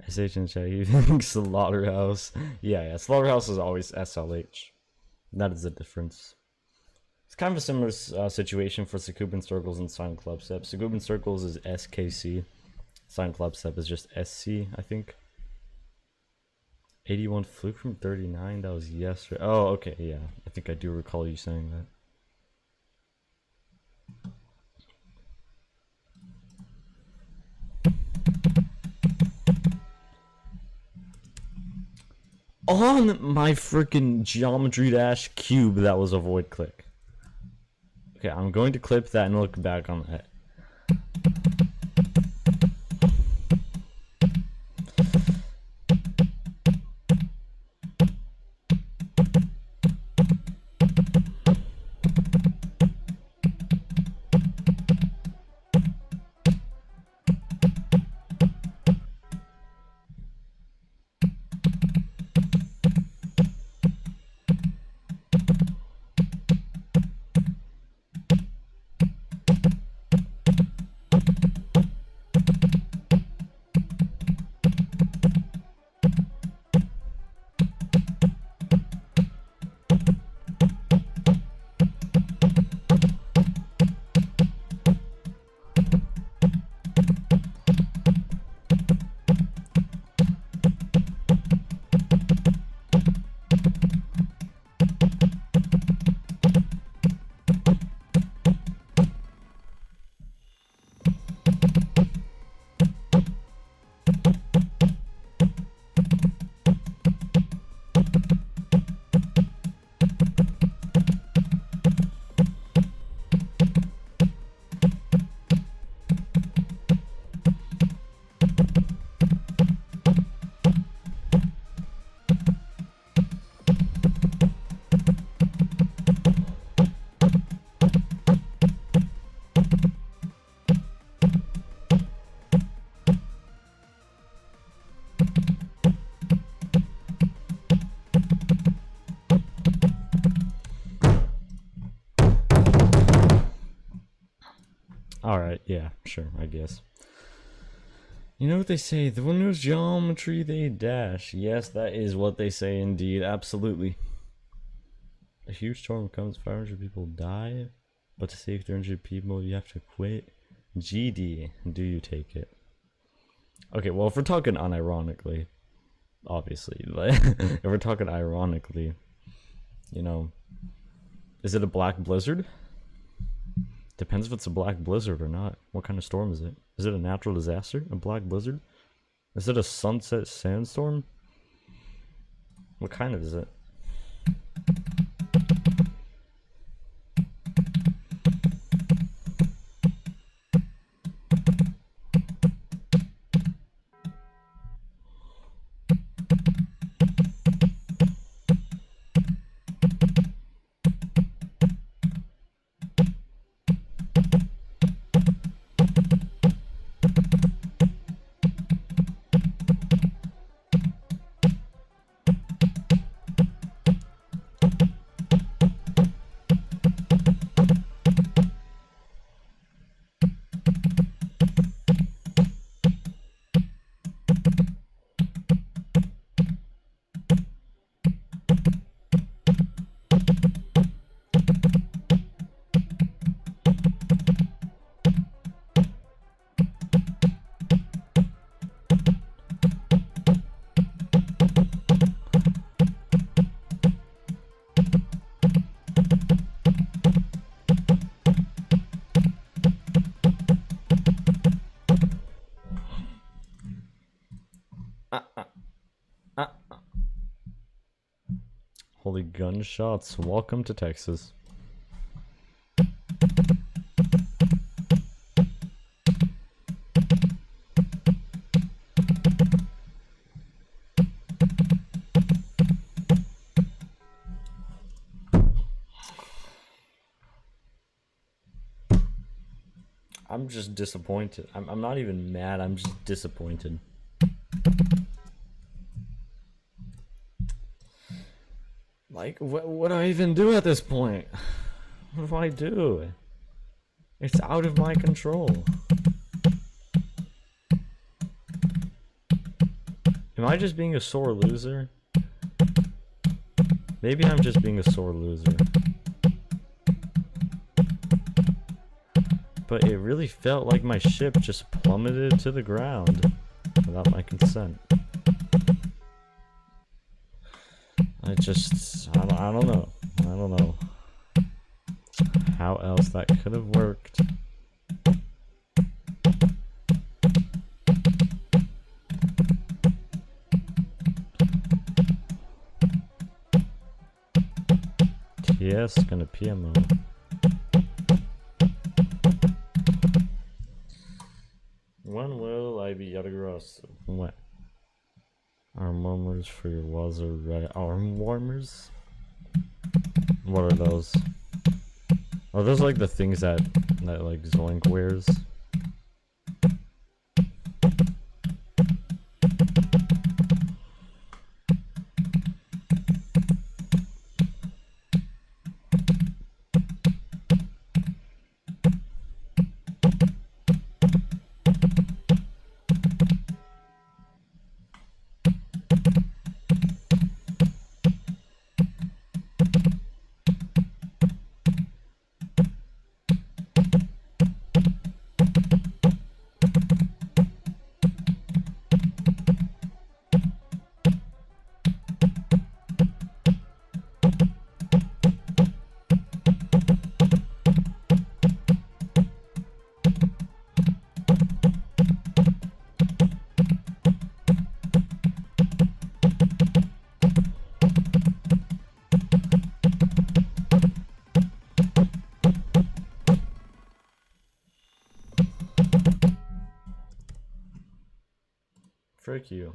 SH and J, you think Slaughterhouse? Yeah, Slaughterhouse is always SLH. That is the difference. It's kind of a similar situation for Sakuban Circles and Silent Club Step. Sakuban Circles is SKC. Silent Club Step is just SC, I think. 81 flew from 39? That was yesterday. Oh, okay, yeah. I think I do recall you saying that. On my freaking Geometry Dash cube, that was a void click. Okay, I'm going to clip that and look back on that. Alright, yeah, sure, I guess. You know what they say, the one who's geometry, they dash. Yes, that is what they say indeed, absolutely. A huge storm comes, 500 people die, but to save 300 people, you have to quit. GD, do you take it? Okay, well, if we're talking unironically, obviously, like, if we're talking ironically, you know, is it a black blizzard? Depends if it's a black blizzard or not. What kind of storm is it? Is it a natural disaster? A black blizzard? Is it a sunset sandstorm? What kind of is it? Holy gunshots. Welcome to Texas. I'm just disappointed. I'm not even mad, I'm just disappointed. Like, what do I even do at this point? What do I do? It's out of my control. Am I just being a sore loser? Maybe I'm just being a sore loser. But it really felt like my ship just plummeted to the ground without my consent. I don't know. I don't know how else that could have worked. TS gonna PMO. When will I be Yatagarasu? When? Arm warmers for your walls are ready. Arm warmers? What are those? Are those like the things that like Zoink wears? Frick you.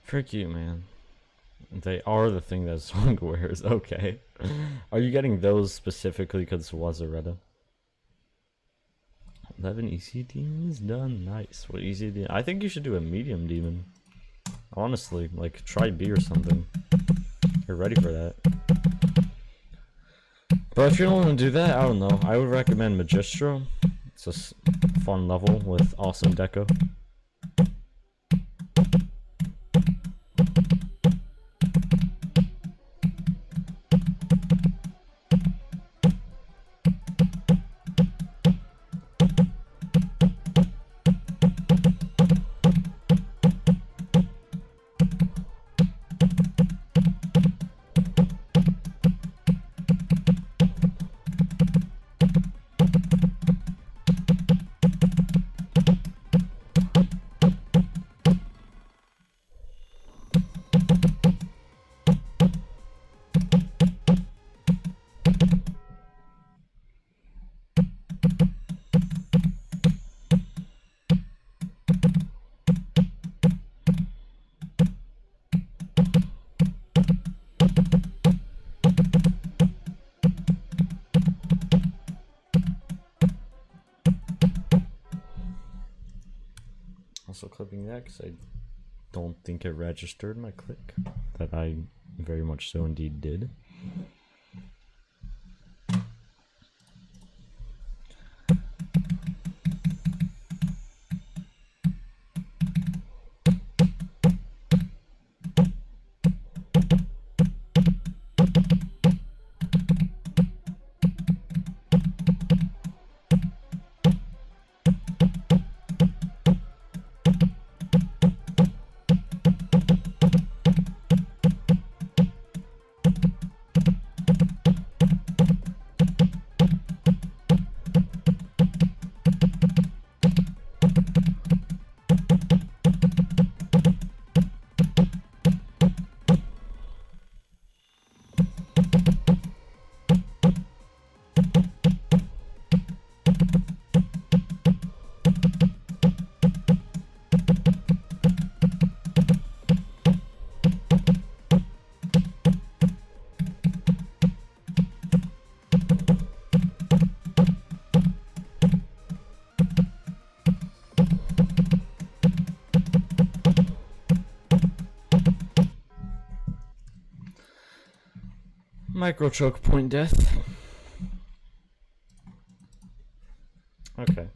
Frick you, man. They are the thing that Zoink wears. Okay. Are you getting those specifically because it was a Retta? 11 easy demons done. Nice. What easy demon? I think you should do a medium demon. Honestly, like try B or something. You're ready for that. But if you don't want to do that, I don't know. I would recommend Magistro. It's a fun level with awesome deco. also clipping that because I don't think it registered my click. That I very much so indeed did. Micro choke point death. Okay.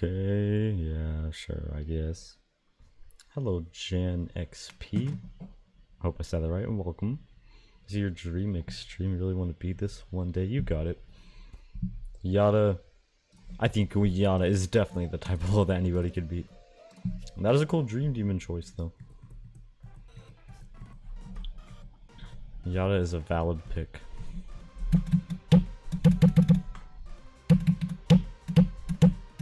Okay, yeah, sure, I guess. Hello, Jan XP. Hope I said that right, and welcome. Is it your dream extreme? You really want to beat this one day? You got it. Yata. I think Yata is definitely the type of level that anybody could beat. And that is a cool dream demon choice, though. Yata is a valid pick.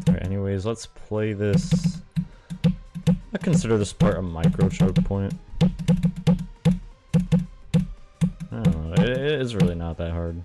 Alright, anyways, let's play this. I consider this part a micro choke point. I don't know, it is really not that hard.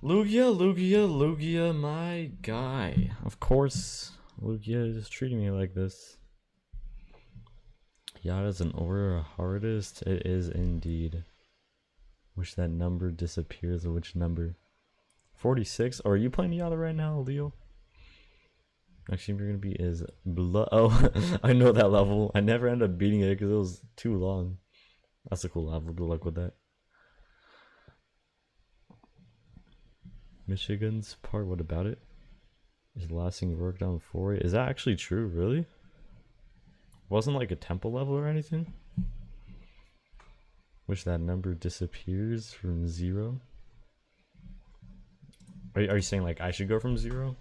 Lugia, my guy. Of course, Lugia is treating me like this. Yada's an aura hardest. It is indeed. Wish that number disappears. Or which number? 46. Oh, are you playing Yada right now, Leo? Next game you're gonna be is blood. Oh, I know that level. I never ended up beating it because it was too long. That's a cool level. Good luck with that. Michigan's part. What about it? Is the last thing you worked on for it? Is that actually true? Really? Wasn't like a temple level or anything? Wish that number disappears from 0. Are you saying like I should go from 0?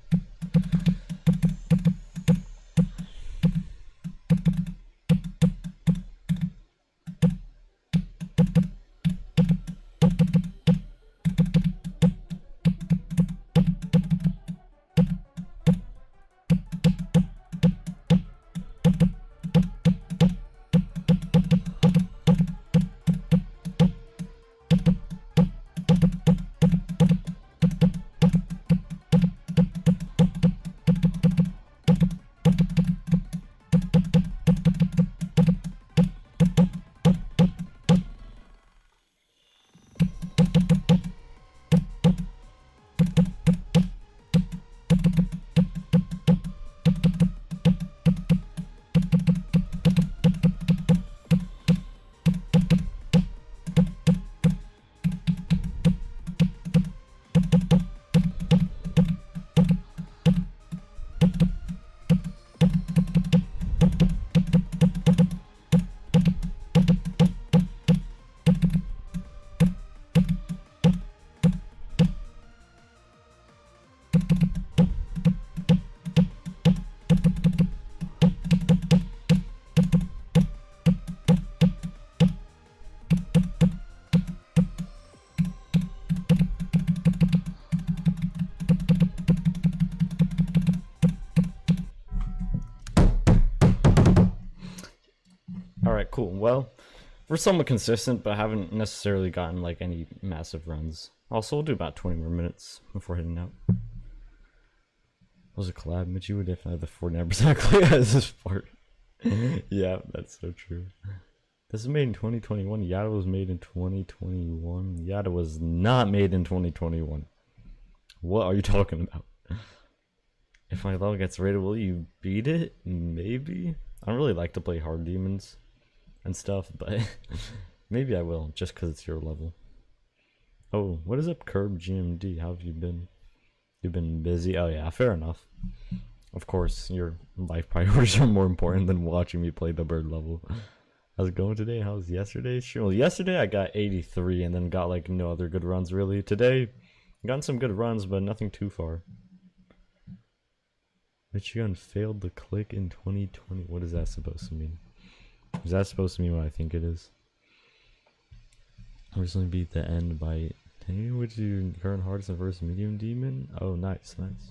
Alright, cool. Well, we're somewhat consistent, but haven't necessarily gotten like any massive runs. Also, we'll do about 20 more minutes before heading out. Was a collab, Mitch? You would definitely have the 49% click as this part. Yeah, that's so true. This is made in 2021. Yada was made in 2021. Yada was not made in 2021. What are you talking about? If my level gets rated, will you beat it? Maybe. I don't really like to play hard demons and stuff, but maybe I will, just because it's your level. Oh, what is up, Curb GMD? How have you been? You've been busy? Oh yeah, fair enough. Of course, your life priorities are more important than watching me play the bird level. How's it going today? How's yesterday's stream? Well, yesterday I got 83 and then got like no other good runs really. Today, gotten some good runs, but nothing too far. Michigan failed the click in 2020. What is that supposed to mean? Is that supposed to mean what I think it is? Originally beat the end by 10, which is your current hardest and versus medium demon. Oh, nice, nice.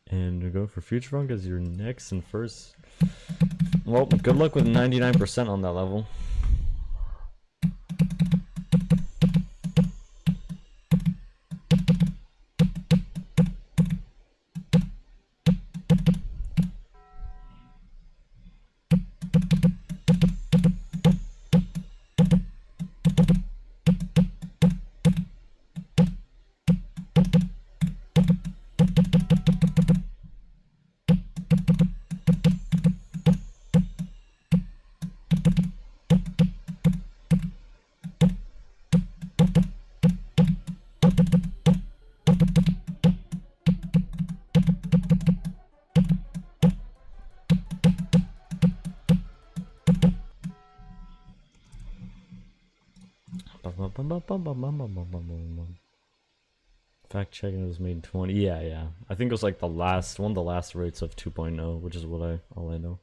And go for Future Funk as your next and first. Well, good luck with 99% on that level. Fact checking, it was made in 20. Yeah. I think it was like the last one of the last rates of 2.0, which is what all I know.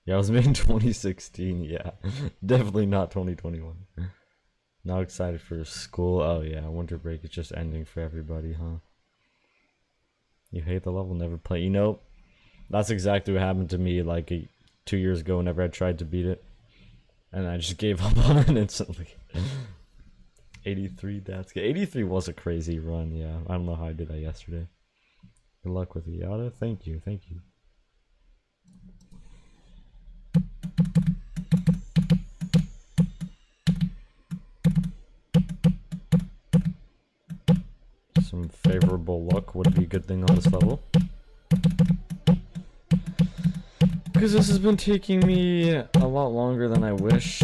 Yeah, it was made in 2016. Yeah, definitely not 2021. Not excited for school. Oh yeah, winter break is just ending for everybody, huh? You hate the level, never play. You know, that's exactly what happened to me like 2 years ago whenever I tried to beat it. And I just gave up on it instantly. 83, that's good. 83 was a crazy run, yeah. I don't know how I did that yesterday. Good luck with Yata. Thank you, thank you. Some favorable luck would be a good thing on this level. Because this has been taking me a lot longer than I wish.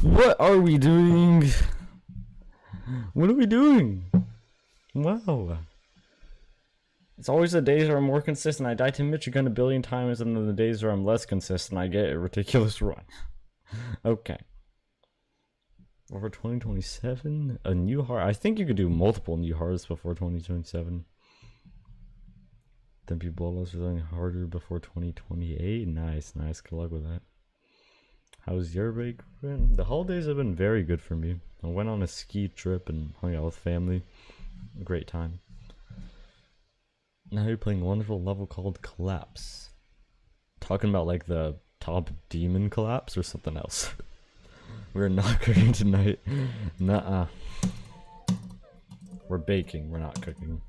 What are we doing? What are we doing? Wow. It's always the days where I'm more consistent. I die to Michigan a billion times, and then the days where I'm less consistent, I get a ridiculous run. Okay. Over 2027? A new heart? I think you could do multiple new hearts before 2027. Then be bloodless for something harder before 2028. Nice, nice. Good luck with that. How's your break been? The holidays have been very good for me. I went on a ski trip and hung out with family. Great time. Now you're playing a wonderful level called Collapse. Talking about like the top demon collapse or something else. We're not cooking tonight. Nuh-uh. We're baking, we're not cooking.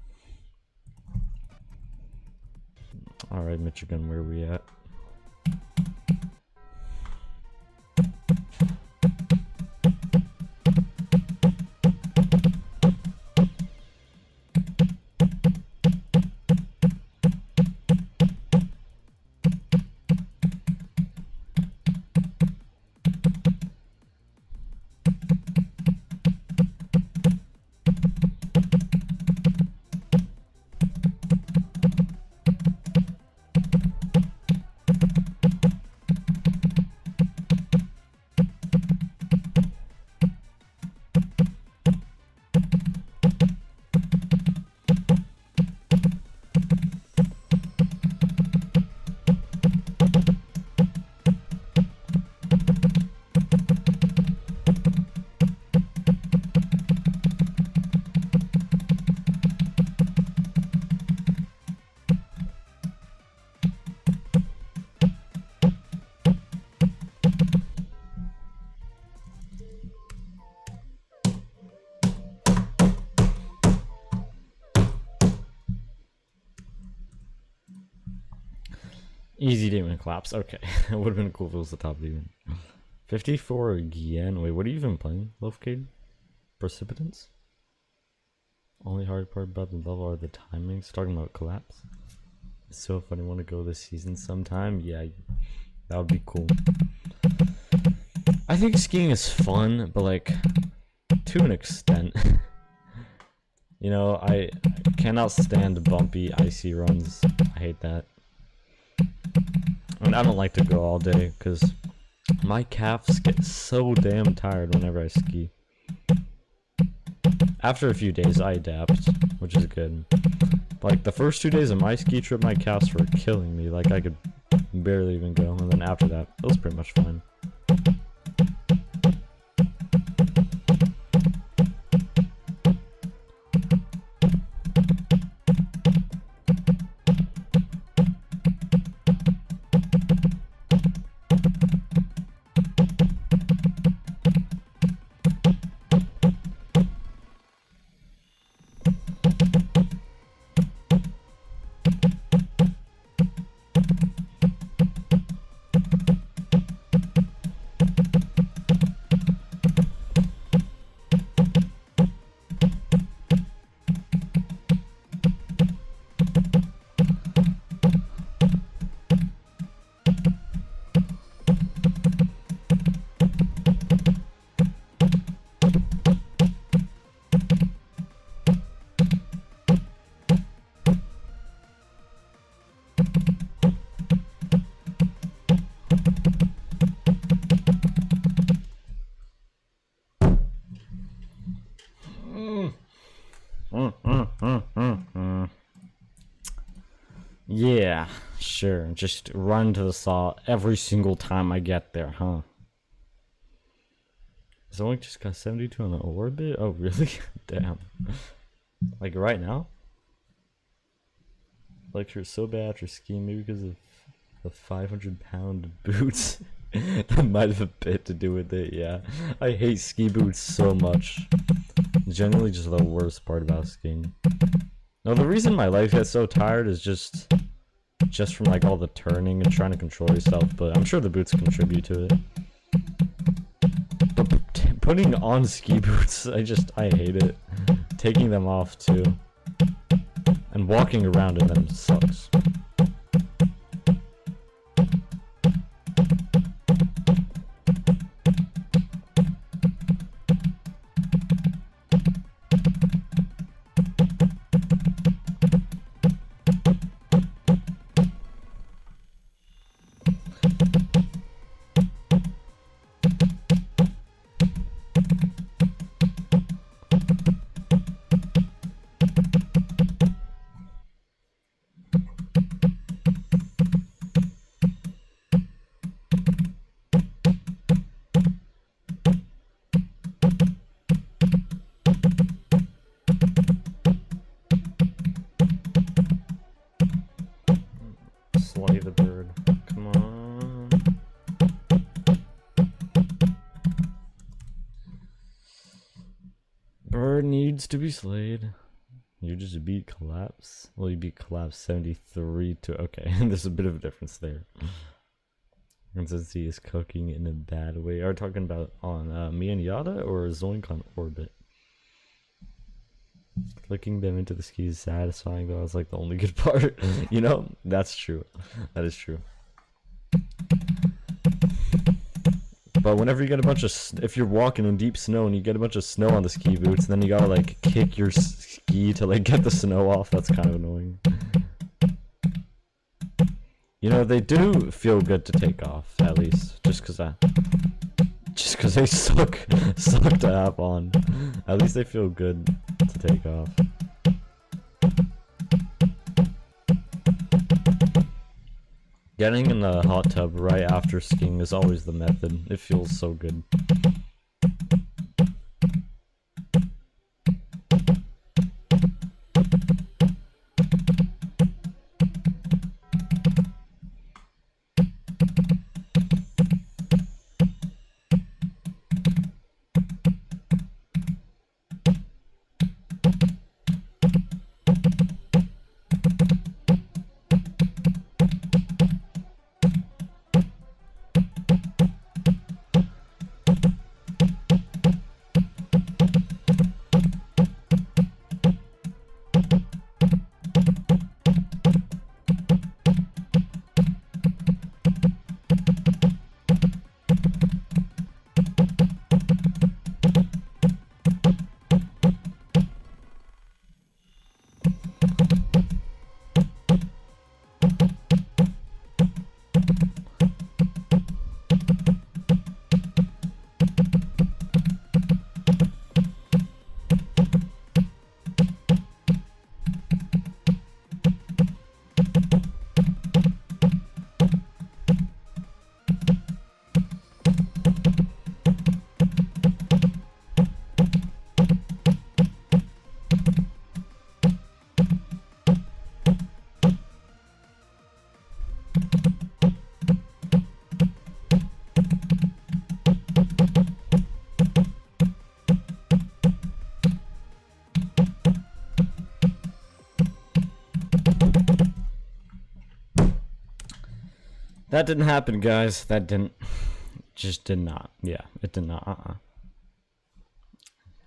Alright, Michigan, where are we at? Easy demon collapse. Okay. It would have been cool if it was the top demon. 54 again. Wait, what are you even playing? Loafcade? Precipitants? Only hard part about the level are the timings. Talking about collapse. It's so funny. Want to go this season sometime? Yeah, that would be cool. I think skiing is fun, but like to an extent. You know, I cannot stand bumpy, icy runs. I hate that. And I don't like to go all day because my calves get so damn tired whenever I ski. After a few days I adapt, which is good. But like the first 2 days of my ski trip, my calves were killing me. Like I could barely even go, and then after that, it was pretty much fine. Yeah, sure. Just run to the saw every single time I get there, huh? Zoink just got 72 on the orbit? Oh, really? Damn. Like right now? Lecture is so bad after skiing, maybe because of the 500-pound boots. That might have a bit to do with it, yeah. I hate ski boots so much. Generally just the worst part about skiing. No, the reason my legs get so tired is just from like all the turning and trying to control yourself, but I'm sure the boots contribute to it. But putting on ski boots, I hate it. Taking them off too. And walking around in them sucks. Slay the bird. Come on. Bird needs to be slayed. You just beat Collapse? Well, you beat Collapse 73 to... Okay, there's a bit of a difference there. Consistency is cooking in a bad way. Are we talking about on me and Yada or Zoink on Orbit? Clicking them into the ski is satisfying, though. It's like the only good part. You know? That's true. That is true. But whenever you get a bunch of... If you're walking in deep snow and you get a bunch of snow on the ski boots, then you gotta, like, kick your ski to, like, get the snow off. That's kind of annoying. You know, they do feel good to take off, at least. Just because they suck to have on. At least they feel good to take off. Getting in the hot tub right after skiing is always the method. It feels so good. That didn't happen, guys. That didn't. Just did not. Yeah, it did not.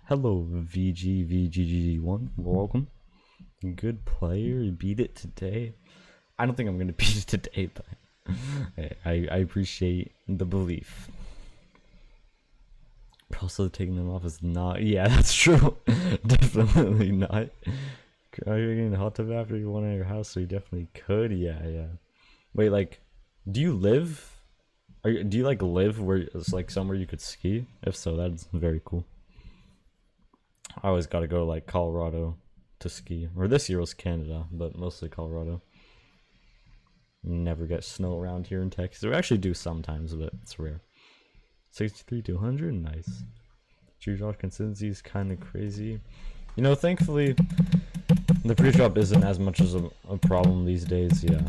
Hello, VGVGG1. Welcome. Good player. You beat it today. I don't think I'm gonna beat it today, but I appreciate the belief. Also, taking them off is not. Yeah, that's true. Definitely not. Are you getting a hot tub after you won at your house? So you definitely could. Yeah. Wait, like, do you live? Do you like live where it's like somewhere you could ski? If so, that's very cool. I always got to go to like Colorado to ski. Or this year was Canada, but mostly Colorado. never get snow around here in Texas. We actually do sometimes, but it's rare. 63 to 100, nice. Pre-drop consistency is kind of crazy. You know, thankfully, the pre-drop isn't as much as a problem these days, yeah.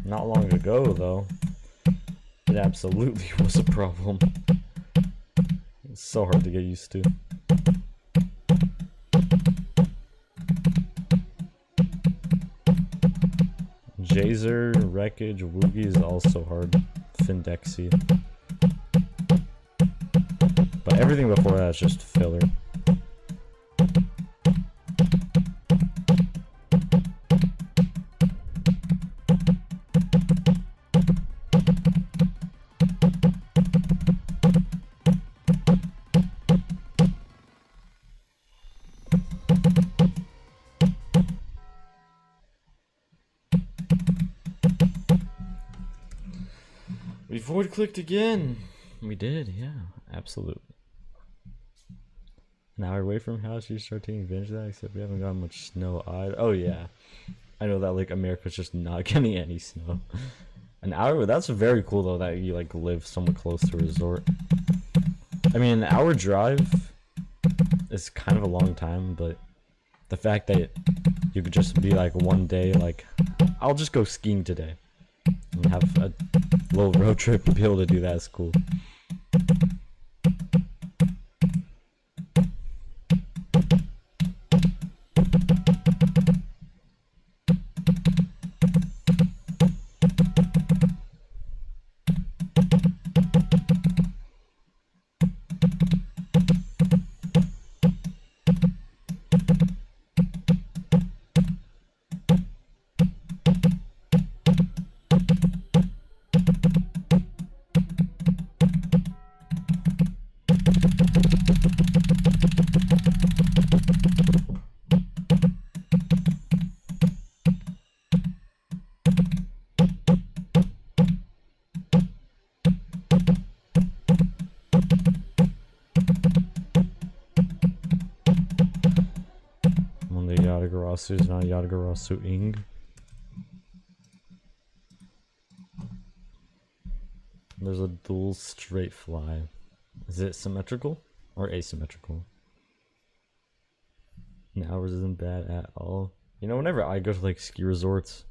Not long ago, though, it absolutely was a problem. It's so hard to get used to. Jazer, Wreckage, Woogie is also hard. Findexy. But everything before that is just filler. We void clicked again. We did, yeah, absolutely. An hour away from house, you start taking advantage of that, except we haven't got much snow either. Oh yeah, I know that like America's just not getting any snow. An hour, that's very cool though that you like live somewhere close to a resort. I mean, an hour drive is kind of a long time, but the fact that you could just be like one day like, I'll just go skiing today. And have a little road trip to be able to do that is cool. Yatagarasu is not Yatagarasu ing. There's a dual straight fly. Is it symmetrical or asymmetrical? An hours isn't bad at all. You know, whenever I go to like ski resorts,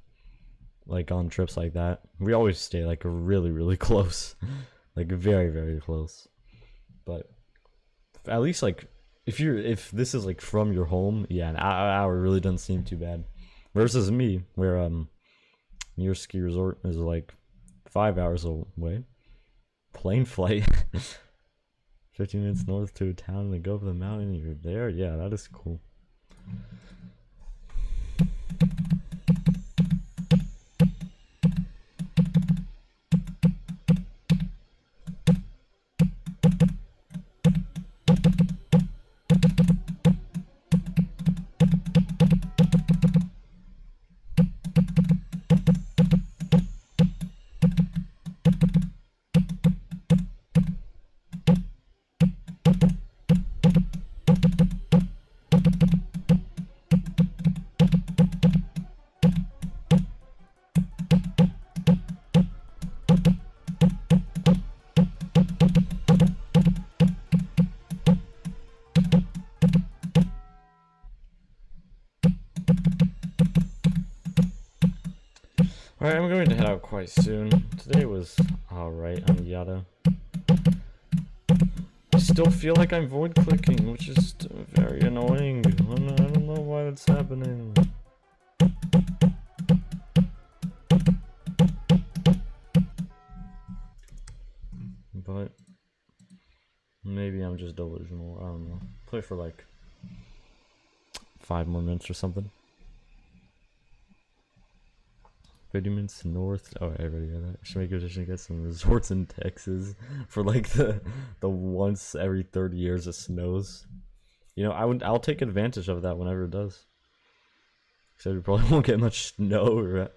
like on trips like that, we always stay like really close. Like very close. But at least like if this is like from your home, yeah, an hour really doesn't seem too bad. Versus me, where your ski resort is like 5 hours away. Plane flight. 15 minutes north to a town and then go up the mountain and you're there. Yeah, that is cool. Alright, I'm going to head out quite soon. Today was alright on Yata. I still feel like I'm void clicking, which is very annoying. I don't know why that's happening. But maybe I'm just delusional. I don't know. Play for like 5 more minutes or something. 50 minutes north. Oh, I already got that. Should make a decision to get some resorts in Texas for like the once every 30 years it snows. You know, I'll take advantage of that whenever it does. So we probably won't get much snow.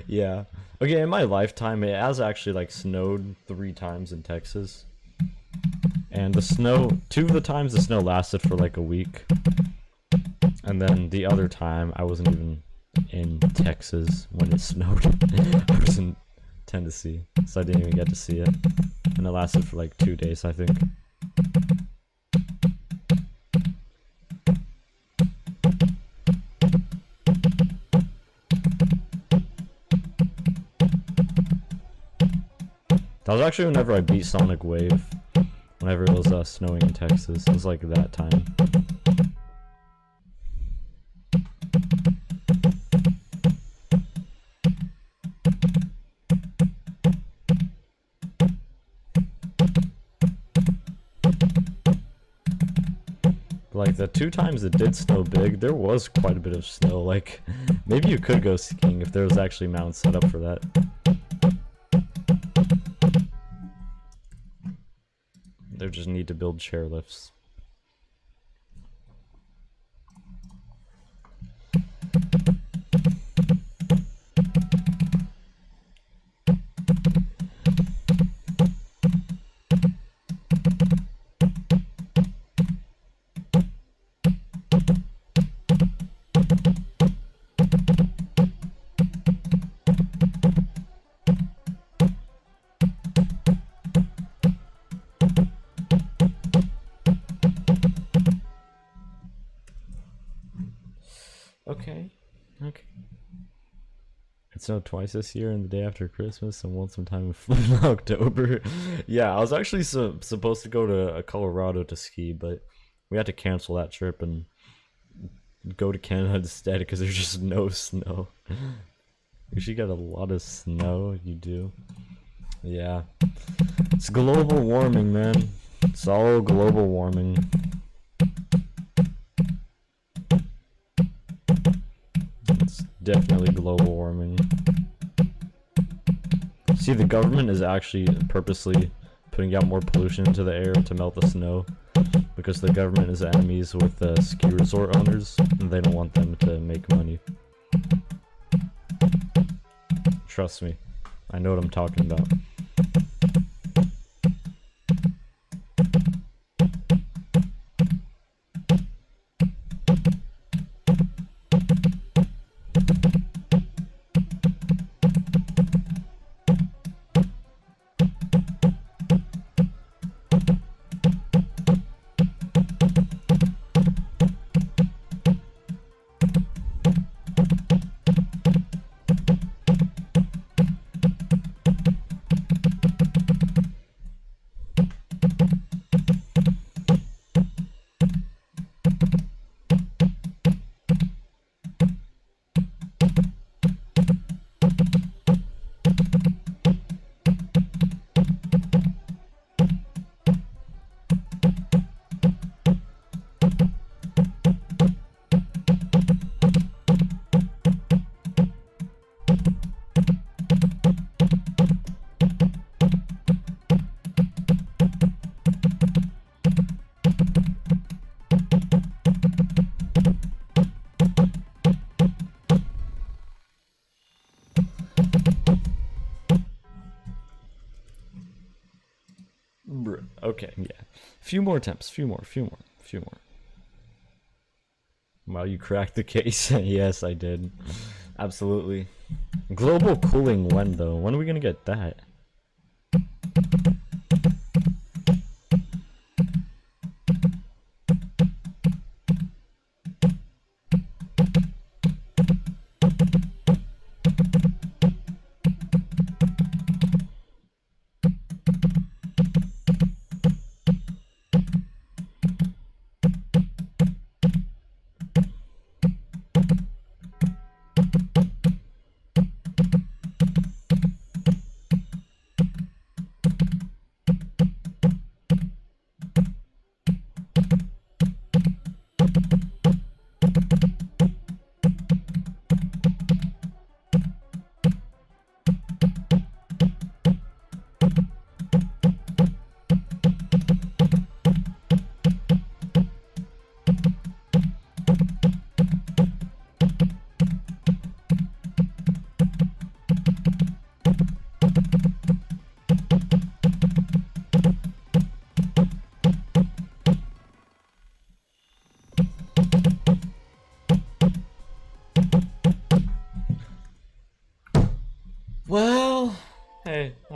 Yeah. Okay, in my lifetime, it has actually like snowed 3 times in Texas, And the snow, 2 of the times the snow lasted for like a week. And then the other time I wasn't even in Texas when it snowed. I was in Tennessee, so I didn't even get to see it. And it lasted for like 2 days, I think. That was actually whenever I beat Sonic Wave. Whenever it was snowing in Texas. It was like that time. Like the 2 times it did snow big, there was quite a bit of snow. Like maybe you could go skiing if there was actually mountains set up for that. They just need to build chairlifts. Okay. It snowed twice this year, and the day after Christmas, and once sometime in October. Yeah, I was actually supposed to go to Colorado to ski, but we had to cancel that trip and go to Canada instead because there's just no snow. You usually get a lot of snow. You do. Yeah. It's global warming, man. It's all global warming. It's definitely global warming. See, the government is actually purposely putting out more pollution into the air to melt the snow because the government is enemies with ski resort owners and they don't want them to make money. Trust me, I know what I'm talking about. Okay, yeah. Few more attempts. Few more. Wow, you cracked the case. Yes, I did. Absolutely. Global cooling when, though? When are we gonna get that?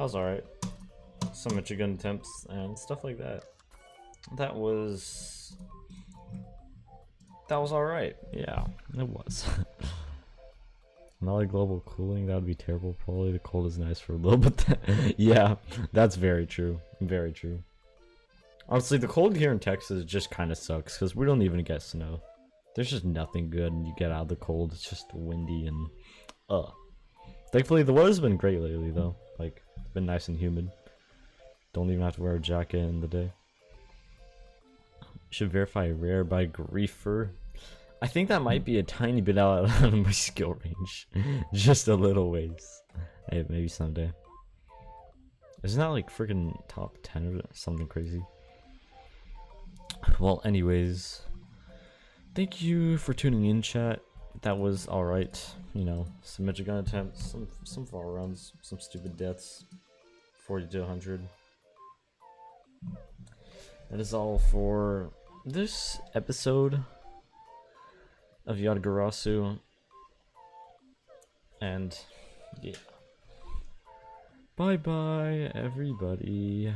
was alright. Some Michigan attempts and stuff like that. That was alright. Yeah, it was. Not like global cooling, that would be terrible. Probably the cold is nice for a little bit. Yeah, that's very true. Very true. Honestly, the cold here in Texas just kind of sucks because we don't even get snow. There's just nothing good and you get out of the cold. It's just windy and thankfully the weather's been great lately though. Like, it's been nice and humid. Don't even have to wear a jacket in the day. Should verify rare by griefer. I think that might be a tiny bit out of my skill range. Just a little ways. Hey, maybe someday. Isn't that like freaking top 10 or something crazy? Well, anyways. Thank you for tuning in, chat. That was alright. You know, some magic gun attempts, some far runs, some stupid deaths. 40 to 100. That is all for this episode of Yatagarasu, and yeah, bye bye everybody.